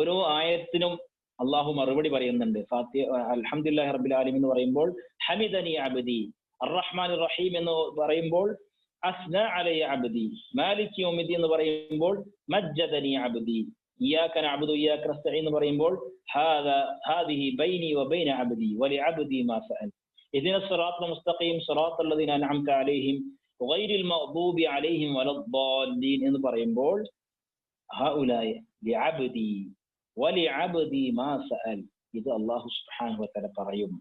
ഓരോ ആയത്തിനും അള്ളാഹു മറുപടി പറയുന്നുണ്ട്. ഫാത്തിഹ അൽഹംദുലില്ലാഹി റബ്ബിൽ ആലമീൻ എന്ന് പറയുമ്പോൾ ഹമിദനി അബ്ദി, അർറഹ്മാനിർ റഹീം എന്ന് പറയുമ്പോൾ അസ്ന അലയ്യ അബ്ദി, മാലിക് യൗമിദ്ദീൻ എന്ന് പറയുമ്പോൾ മജ്ജദനി അബ്ദി, ഇയ്യാക നഅ്ബുദു ഇയ്യാക നസ്തഈൻ എന്ന് പറയുമ്പോൾ ഹാദിഹി ബൈനി വബൈന അബ്ദി വലിഅബ്ദി മാ സഅൽ, ഇഹ്ദിനസ് സിറാത്തൽ മുസ്തഖീം സിറാത്തൽ ലദീന അൻഅംത അലൈഹിം ഗൈറിൽ മഗ്ദൂബി അലൈഹിം വലദ്ദാല്ലീൻ എന്ന് പറയുമ്പോൾ ഹഉലായ ലിഅബ്ദി വലിഅബ്ദി മാ സഅൽ, ഇത് അല്ലാഹു സുബ്ഹാനഹു വ തആല പറയും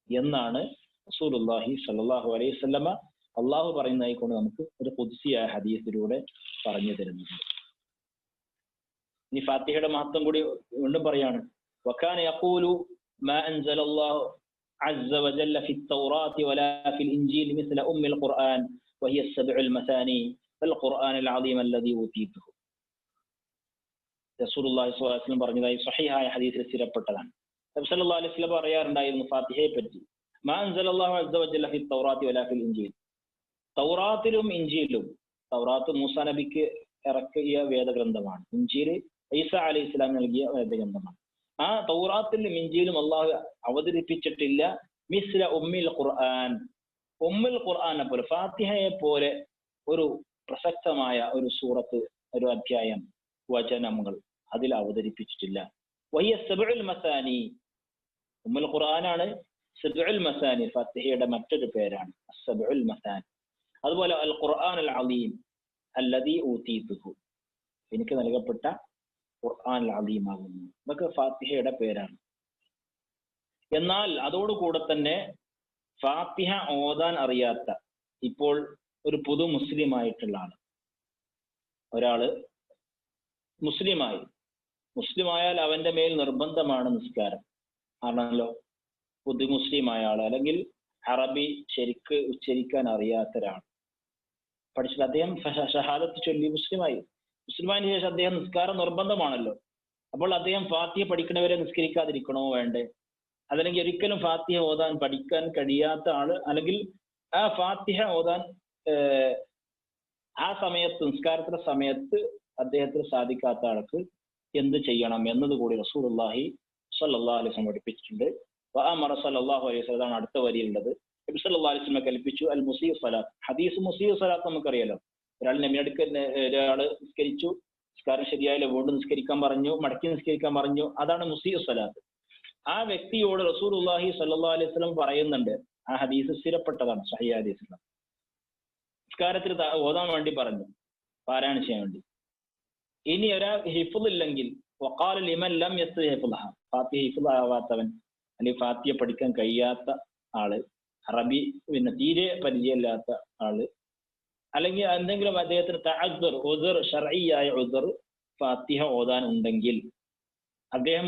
എന്നാണ് റസൂലുള്ളാഹി സ്വല്ലല്ലാഹു അലൈഹി വസല്ലമ അള്ളാഹു പറയുന്നതായി കൊണ്ട് നമുക്ക് ഒരു ഖുദ്സിയായ ഹദീസിലൂടെ പറഞ്ഞു തരുന്നത്. ഇനി ഫാത്തിഹയുടെ മഹത്വം കൂടി വീണ്ടും പറയാണ്. വകാന യഖൂലു മാ അൻസലല്ലാഹു അസ്സ വജല്ല ഫി التوراة ولا في الإنجيل مثل أم القرآن وهي السبع المثاني والقرآن العظيم الذي أوتيته. റസൂലുള്ളാഹി സ്വല്ലല്ലാഹു അലൈഹി വസല്ലം പറഞ്ഞതായി സ്വഹീഹായ ഹദീസിൽ സ്ഥിരപ്പെട്ടതാണ്. നബി സല്ലല്ലാഹു അലൈഹി വസല്ലം പറയാറുണ്ടായിരുന്നു ഫാത്തിഹയെ പറ്റി, മാ അൻസലല്ലാഹു അസ്സ വജല്ല ഫി التوراة ولا في الإنجيل, തൗറാത്തിലും ഇഞ്ചീലും, തൗറാത്ത് മൂസാ നബിക്ക് ഇറക്കിയ വേദഗ്രന്ഥമാണ്, ഇഞ്ചീല് ഈസാ അലൈഹി ഇസ്ലാം നൽകിയ വേദഗ്രന്ഥമാണ്. ആ തൗറാത്തിലും ഇഞ്ചീലും അള്ളാഹു അവതരിപ്പിച്ചിട്ടില്ല മിസ്ല ഉമ്മിൽ ഖുർആൻ, ഉമ്മുൽ ഖുർആനെ പോലെ, ഫാത്തിഹയെ പോലെ ഒരു പ്രസക്തമായ ഒരു സൂറത്ത്, ഒരു അധ്യായം, വചനങ്ങൾ അതിൽ അവതരിപ്പിച്ചിട്ടില്ല. വഹിയ സബ്ഉൽ മസാനി, ഉമ്മുൽ ഖുർആനാണ് സബ്ഉൽ മസാനി, ഫാത്തിഹയുടെ മറ്റൊരു പേരാണ് സബ്ഉൽ മസാനി. അതുപോലെ അൽ ഖുർആൻ അൽ അലീം അല്ലദീ ഊതീതുഹു, എനിക്ക് നൽകപ്പെട്ട ഖുർആൻ അൽ അലീം ആകുന്നു, ഇതൊക്കെ ഫാത്തിഹയുടെ പേരാണ്. എന്നാൽ അതോടുകൂടെ തന്നെ ഫാത്തിഹ ഓതാൻ അറിയാത്ത, ഇപ്പോൾ ഒരു പുതു മുസ്ലിം ആയിട്ടുള്ള ഒരാള് മുസ്ലിമായാൽ അവന്റെ മേൽ നിർബന്ധമാണ് നിസ്കാരം ആണല്ലോ. പുതു മുസ്ലിമായ ആള്, അല്ലെങ്കിൽ അറബി ശരിക്ക് ഉച്ചരിക്കാൻ അറിയാത്ത ഒരാൾ പഠിച്ചിട്ട് അദ്ദേഹം ഷഹാദത്ത് ചൊല്ലി മുസ്ലിമായതിനു ശേഷം അദ്ദേഹം നിസ്കാരം നിർബന്ധമാണല്ലോ. അപ്പോൾ അദ്ദേഹം ഫാത്തിഹ പഠിക്കണവരെ നിസ്കരിക്കാതിരിക്കണോ വേണ്ടേ? അതല്ലെങ്കിൽ ഒരിക്കലും ഫാത്തിഹ ഓതാൻ പഠിക്കാൻ കഴിയാത്ത ആള്, അല്ലെങ്കിൽ ആ ഫാത്തിഹ ഓതാൻ ആ സമയത്ത്, നിസ്കാരത്തിന്റെ സമയത്ത് അദ്ദേഹത്തിന് സാധിക്കാത്ത ആൾക്ക് എന്ത് ചെയ്യണം എന്നതുകൂടി റസൂലുള്ളാഹി സ്വല്ലല്ലാഹു അലൈഹി വസല്ലം പഠിപ്പിച്ചിട്ടുണ്ട്. വഅമറ സ്വല്ലല്ലാഹു അലൈഹി വസല്ലം, അതാണ് അടുത്ത വരിയുള്ളത്. നബി സല്ലല്ലാഹു അലൈഹി വസല്ലം കൽപ്പിച്ചു അൽ മുസീഉ സ്വലാത്ത്. ഹദീസ് മുസീഉ സ്വലാത്ത് നമുക്കറിയാലോ. ഒരാൾ ഒരാള് നിസ്കരിച്ചു, നിസ്കാരം ശരിയായില്ല, വീണ്ടും നിസ്കരിക്കാൻ പറഞ്ഞു, മടക്കി നിസ്കരിക്കാൻ പറഞ്ഞു, അതാണ് മുസീഉ സ്വലാത്ത്. ആ വ്യക്തിയോട് റസൂലുള്ളാഹി സ്വല്ലല്ലാഹു അലൈഹി വസല്ലം പറയുന്നുണ്ട്, ആ ഹദീസ് സ്ഥിരപ്പെട്ടതാണ്, സഹീഹ് ഹദീസിലാണ്. നിസ്കാരത്തിൽ ഓതാൻ വേണ്ടി പറഞ്ഞു, പാരായണം ചെയ്യാൻ വേണ്ടി. ഇനി ഒരാൾ ഹിഫ്ള് ഇല്ലെങ്കിൽ, വഖാല ലിമൻ ലം യസ്തി ഹിഫ്ളഹ, ഫാത്തിഹ ഹിഫ്ള് ആവാത്തവൻ അല്ലെങ്കിൽ ഫാത്തിഹ പഠിക്കാൻ കഴിയാത്ത ആള്, അറബി തീരെ പരിചയമില്ലാത്ത ആള്, അല്ലെങ്കിൽ എന്തെങ്കിലും അദ്ദേഹത്തിന് തഅദ്ദുർ, ഉദ്ർ, ശർഈയായ ഉദ്ർ ഫാത്തിഹ ഓതാൻ ഉണ്ടെങ്കിൽ അദ്ദേഹം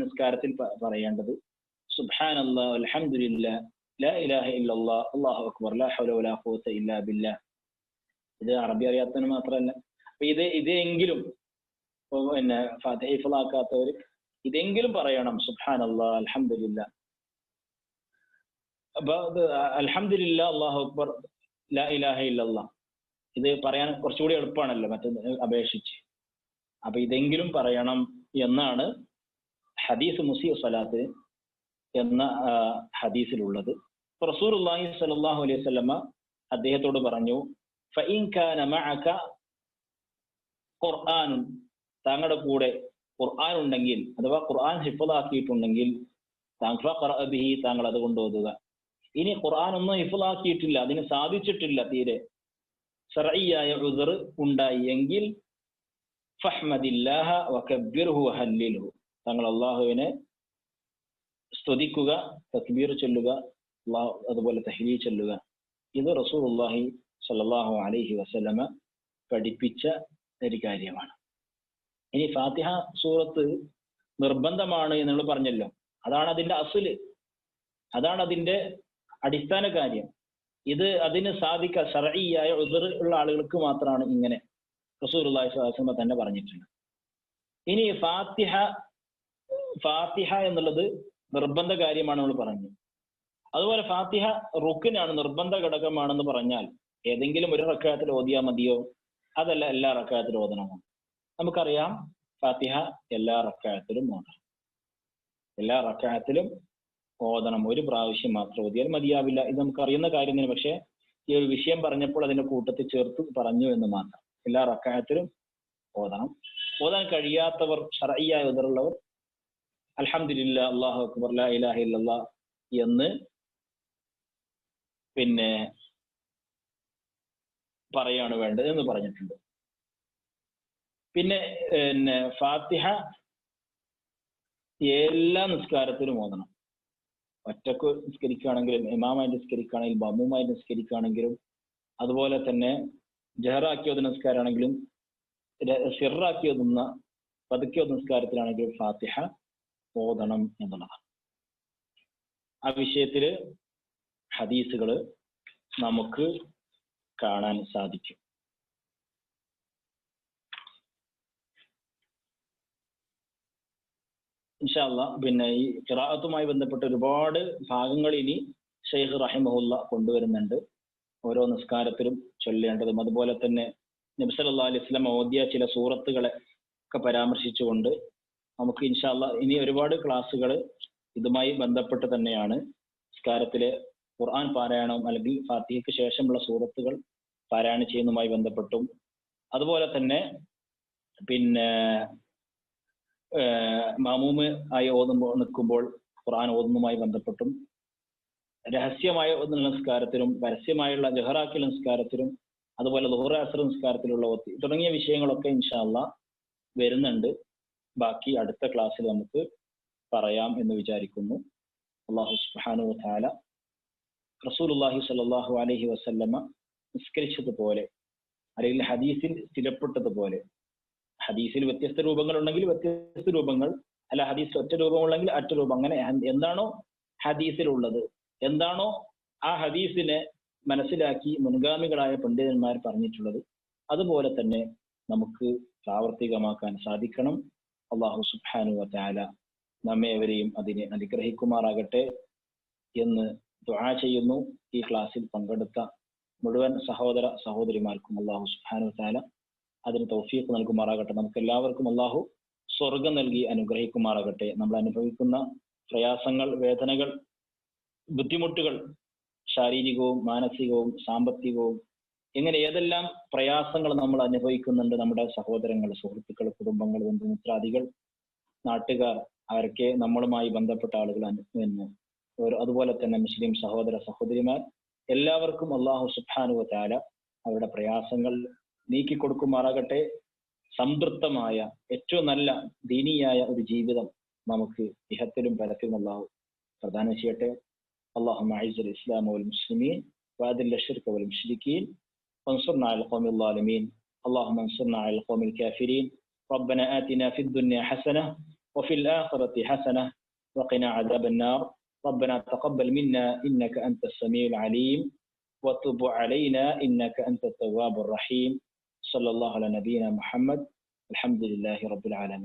നിസ്കാരത്തിൽ പറയേണ്ടത് സുബ്ഹാനല്ലാഹ് വൽഹംദുലില്ലാഹ് ലാ ഇലാഹ ഇല്ലല്ലാഹ് അല്ലാഹു അക്ബർ ലാ ഹൗല വലാ ഖുവത ഇല്ലാ ബില്ലാഹ്. ഇത് അറബി അറിയാത്തവന് മാത്രമല്ല, അപ്പൊ ഇതെങ്കിലും ഫാത്തിഹ ഹിഫ്ളാക്കാത്തവർ ഇതെങ്കിലും പറയണം. സുബ്ഹാനല്ലാഹ് അൽഹംദുലില്ലാഹ്, അപ്പൊ അൽഹംദുലില്ലാഹ് അല്ലാഹു അക്ബർ ലാ ഇലാഹ ഇല്ലല്ലാഹ്, ഇത് പറയാൻ കുറച്ചുകൂടി എളുപ്പമാണല്ലോ മറ്റേ അപേക്ഷിച്ച്. അപ്പൊ ഇതെങ്കിലും പറയണം എന്നാണ് ഹദീസ് മുസീഉ സ്വലാത്ത് എന്ന ഹദീസിലുള്ളത്. റസൂലുള്ളാഹി സ്വല്ലല്ലാഹു അലൈഹി വസല്ലമ അദ്ദേഹത്തോട് പറഞ്ഞു, ഫഇൻ കാന മഅക ഖുർആനുൻ, താങ്കളുടെ കൂടെ ഖുർആൻ ഉണ്ടെങ്കിൽ, അഥവാ ഖുർആൻ ഹിഫ്ളാക്കിയിട്ടുണ്ടെങ്കിൽ, ഫഖറഅ ബിഹി, താങ്കൾ അതുകൊണ്ട് ഓതുക. ഇനി ഖുർആൻ ഒന്നും ഹിഫ്ളാക്കിയിട്ടില്ല, അതിന് സാധിച്ചിട്ടില്ല, തീരെ ശർഈയായ ഉദ്ർ ഉണ്ടായി എങ്കിൽ, ഫഹ്മദില്ലാഹ വകബ്ബിർഹു വഹല്ലിൽഹു, താങ്കൾ അല്ലാഹുവിനെ സ്തുതിക്കുക, തക്ബീർ ചൊല്ലുക, അതുപോലെ തഹ്ലീൽ ചൊല്ലുക. ഇത് റസൂലുള്ളാഹി സ്വല്ലല്ലാഹു അലൈഹി വസല്ലമ പഠിപ്പിച്ച ഒരു കാര്യമാണ്. ഇനി ഫാത്തിഹ സൂറത്ത് നിർബന്ധമാണ് എന്ന് നമ്മൾ പറഞ്ഞല്ലോ, അതാണ് അതിന്റെ അസ്ല്, അതാണ് അതിന്റെ അടിസ്ഥാന കാര്യം. ഇത് അതിന് ശർഈയായ ഉദ്ർ ഉള്ള ആളുകൾക്ക് മാത്രമാണ് ഇങ്ങനെ റസൂലുള്ളാഹി സ്വല്ലല്ലാഹു അലൈഹി വസല്ലം തന്നെ പറഞ്ഞിട്ടുണ്ട്. ഇനി ഫാത്തിഹ എന്നുള്ളത് നിർബന്ധ കാര്യമാണ് നമ്മൾ പറഞ്ഞു. അതുപോലെ ഫാത്തിഹ റുക്നാണ്, നിർബന്ധ ഘടകമാണെന്ന് പറഞ്ഞാൽ ഏതെങ്കിലും ഒരു റക്അത്തിൽ ഓതിയാൽ മതിയോ? അതല്ല, എല്ലാ റക്അത്തിലും ഓതണമോ? നമുക്കറിയാം, ഫാത്തിഹ എല്ലാ റക്അത്തിലും ഓതണം, എല്ലാ റക്അത്തിലും ഓതണം. ഒരു പ്രാവശ്യം മാത്രം ഓതിയാൽ മതിയാവില്ല. ഇത് നമുക്ക് അറിയുന്ന കാര്യം തന്നെ, പക്ഷെ ഈ ഒരു വിഷയം പറഞ്ഞപ്പോൾ അതിന്റെ കൂട്ടത്തിൽ ചേർത്ത് പറഞ്ഞു എന്ന് മാത്രം. എല്ലാ റക്അത്തിലും ഓതണം. ഓതാൻ കഴിയാത്തവർ, ശർഈയായ ഉദ്റുള്ളവർ, അൽഹംദുലില്ലാഹ് അല്ലാഹു അക്ബർ ലാ ഇലാഹ ഇല്ലല്ലാഹ് എന്ന് പറയാണ് വേണ്ടത് എന്ന് പറഞ്ഞിട്ടുണ്ട്. പിന്നെ ഫാത്തിഹ എല്ലാ നിസ്കാരത്തിലും ഓതണം. ഒറ്റക്ക് നിസ്കരിക്കുകയാണെങ്കിലും, ഇമാമായി നിസ്കരിക്കുകയാണെങ്കിലും, മഅ്മൂമായി നിസ്കരിക്കുകയാണെങ്കിലും, അതുപോലെ തന്നെ ജഹറാക്കി ഓതുന്ന നിസ്കാരമാണെങ്കിലും, സിറാക്കി ഓതുന്ന, പതുക്കെ ഓതുന്ന നിസ്കാരത്തിലാണെങ്കിലും ഫാത്തിഹ ഓതണം എന്നുള്ളതാണ്. ആ വിഷയത്തില് ഹദീസുകൾ നമുക്ക് കാണാൻ സാധിക്കും. ഇൻഷാ അല്ലാഹ് പിന്നെ ഈ ഖിറാഅത്തുമായി ബന്ധപ്പെട്ട ഒരുപാട് ഭാഗങ്ങൾ ഇനി ശൈഖ് റഹിമഹുല്ല കൊണ്ടുവരുന്നുണ്ട്. ഓരോ നിസ്കാരത്തിലും ചൊല്ലേണ്ടതും, അതുപോലെ തന്നെ നബി സല്ലല്ലാഹു അലൈഹി വസല്ലം ഓതിയ ചില സൂറത്തുകളെ ഒക്കെ പരാമർശിച്ചുകൊണ്ട് നമുക്ക് ഇൻഷാ അല്ലാഹ് ഇനി ഒരുപാട് ക്ലാസ്സുകൾ ഇതുമായി ബന്ധപ്പെട്ട് തന്നെയാണ്. നിസ്കാരത്തിലെ ഖുർആൻ പാരായണം അല്ലെങ്കിൽ ഫാത്തിഹയ്ക്ക് ശേഷമുള്ള സൂറത്തുകൾ പാരായണം ചെയ്യുന്നതുമായി ബന്ധപ്പെട്ടും, അതുപോലെ തന്നെ മഅ്മൂമ് ആയി നിൽക്കുമ്പോൾ ഖുർആൻ ഓതുന്നതുമായി ബന്ധപ്പെട്ടും, രഹസ്യമായ നിസ്കാരത്തിലും പരസ്യമായുള്ള ജഹറാക്കിയ നിസ്കാരത്തിലും, അതുപോലെ ളുഹർ അസ്ർ നിസ്കാരത്തിലുള്ള ഓത്ത് തുടങ്ങിയ വിഷയങ്ങളൊക്കെ ഇൻഷാ അല്ലാഹ് വരുന്നുണ്ട്. ബാക്കി അടുത്ത ക്ലാസ്സിൽ നമുക്ക് പറയാം എന്ന് വിചാരിക്കുന്നു. അല്ലാഹു സുബ്ഹാനഹു വ തആല റസൂലുള്ളാഹി സ്വല്ലല്ലാഹു അലൈഹി വസല്ലമ നിസ്കരിച്ചതുപോലെ, അല്ലെങ്കിൽ ഹദീസിൽ സ്ഥിരപ്പെട്ടതുപോലെ, ഹദീസിൽ വ്യത്യസ്ത രൂപങ്ങൾ ഉണ്ടെങ്കിൽ വ്യത്യസ്ത രൂപങ്ങൾ, അല്ല ഹദീസ് ഒറ്റ രൂപമുണ്ടെങ്കിൽ ഒറ്റ രൂപം, അങ്ങനെ എന്താണോ ഹദീസിലുള്ളത്, എന്താണോ ആ ഹദീസിനെ മനസ്സിലാക്കി മുൻഗാമികളായ പണ്ഡിതന്മാർ പറഞ്ഞിട്ടുള്ളത്, അതുപോലെ തന്നെ നമുക്ക് പ്രാവർത്തികമാക്കാൻ സാധിക്കണം. അല്ലാഹു സുബ്ഹാനഹു വ തആല നമ്മേവരെയും അതിനെ അനുഗ്രഹിക്കുമാറാകട്ടെ എന്ന് ദുആ ചെയ്യുന്നു. ഈ ക്ലാസ്സിൽ പങ്കെടുത്ത മുഴുവൻ സഹോദര സഹോദരിമാർക്കും അല്ലാഹു സുബ്ഹാനഹു വ തആല അതിന് തൗഫീഖ് നൽകുമാറാകട്ടെ. നമുക്ക് എല്ലാവർക്കും അള്ളാഹു സ്വർഗം നൽകി അനുഗ്രഹിക്കുമാറാകട്ടെ. നമ്മൾ അനുഭവിക്കുന്ന പ്രയാസങ്ങൾ, വേദനകൾ, ബുദ്ധിമുട്ടുകൾ, ശാരീരികവും മാനസികവും സാമ്പത്തികവും, ഇങ്ങനെ ഏതെല്ലാം പ്രയാസങ്ങൾ നമ്മൾ അനുഭവിക്കുന്നുണ്ട്, നമ്മുടെ സഹോദരങ്ങൾ, സുഹൃത്തുക്കൾ, കുടുംബങ്ങൾ, ബന്ധുമിത്രാദികൾ, നാട്ടുകാർ, അവരൊക്കെ നമ്മളുമായി ബന്ധപ്പെട്ട ആളുകൾ, അതുപോലെ തന്നെ മുസ്ലിം സഹോദര സഹോദരിമാർ, എല്ലാവർക്കും അള്ളാഹു സുബ്ഹാനഹു വ തആല അവരുടെ പ്രയാസങ്ങൾ നീക്കിക്കൊടുക്കുമാറാകട്ടെ. സംതൃപ്തമായ ഏറ്റവും നല്ല ദീനിയായ ഒരു ജീവിതം നമുക്ക് ഇഹത്തിലും പരത്തിലും അള്ളാഹു പ്രദാനം ചെയ്യട്ടെ. اللهم اعز الاسلام والمسلمين واذل الشرك والمشركين وانصرنا على القوم الظالمين. اللهم انصرنا على القوم الكافرين. ربنا آتنا في الدنيا حسنة وفي الآخرة حسنة وقنا عذاب النار. ربنا تقبل منا إنك أنت السميع العليم وتب علينا إنك أنت التواب الرحيم. صلى الله على نبينا محمد. الحمد لله رب العالمين.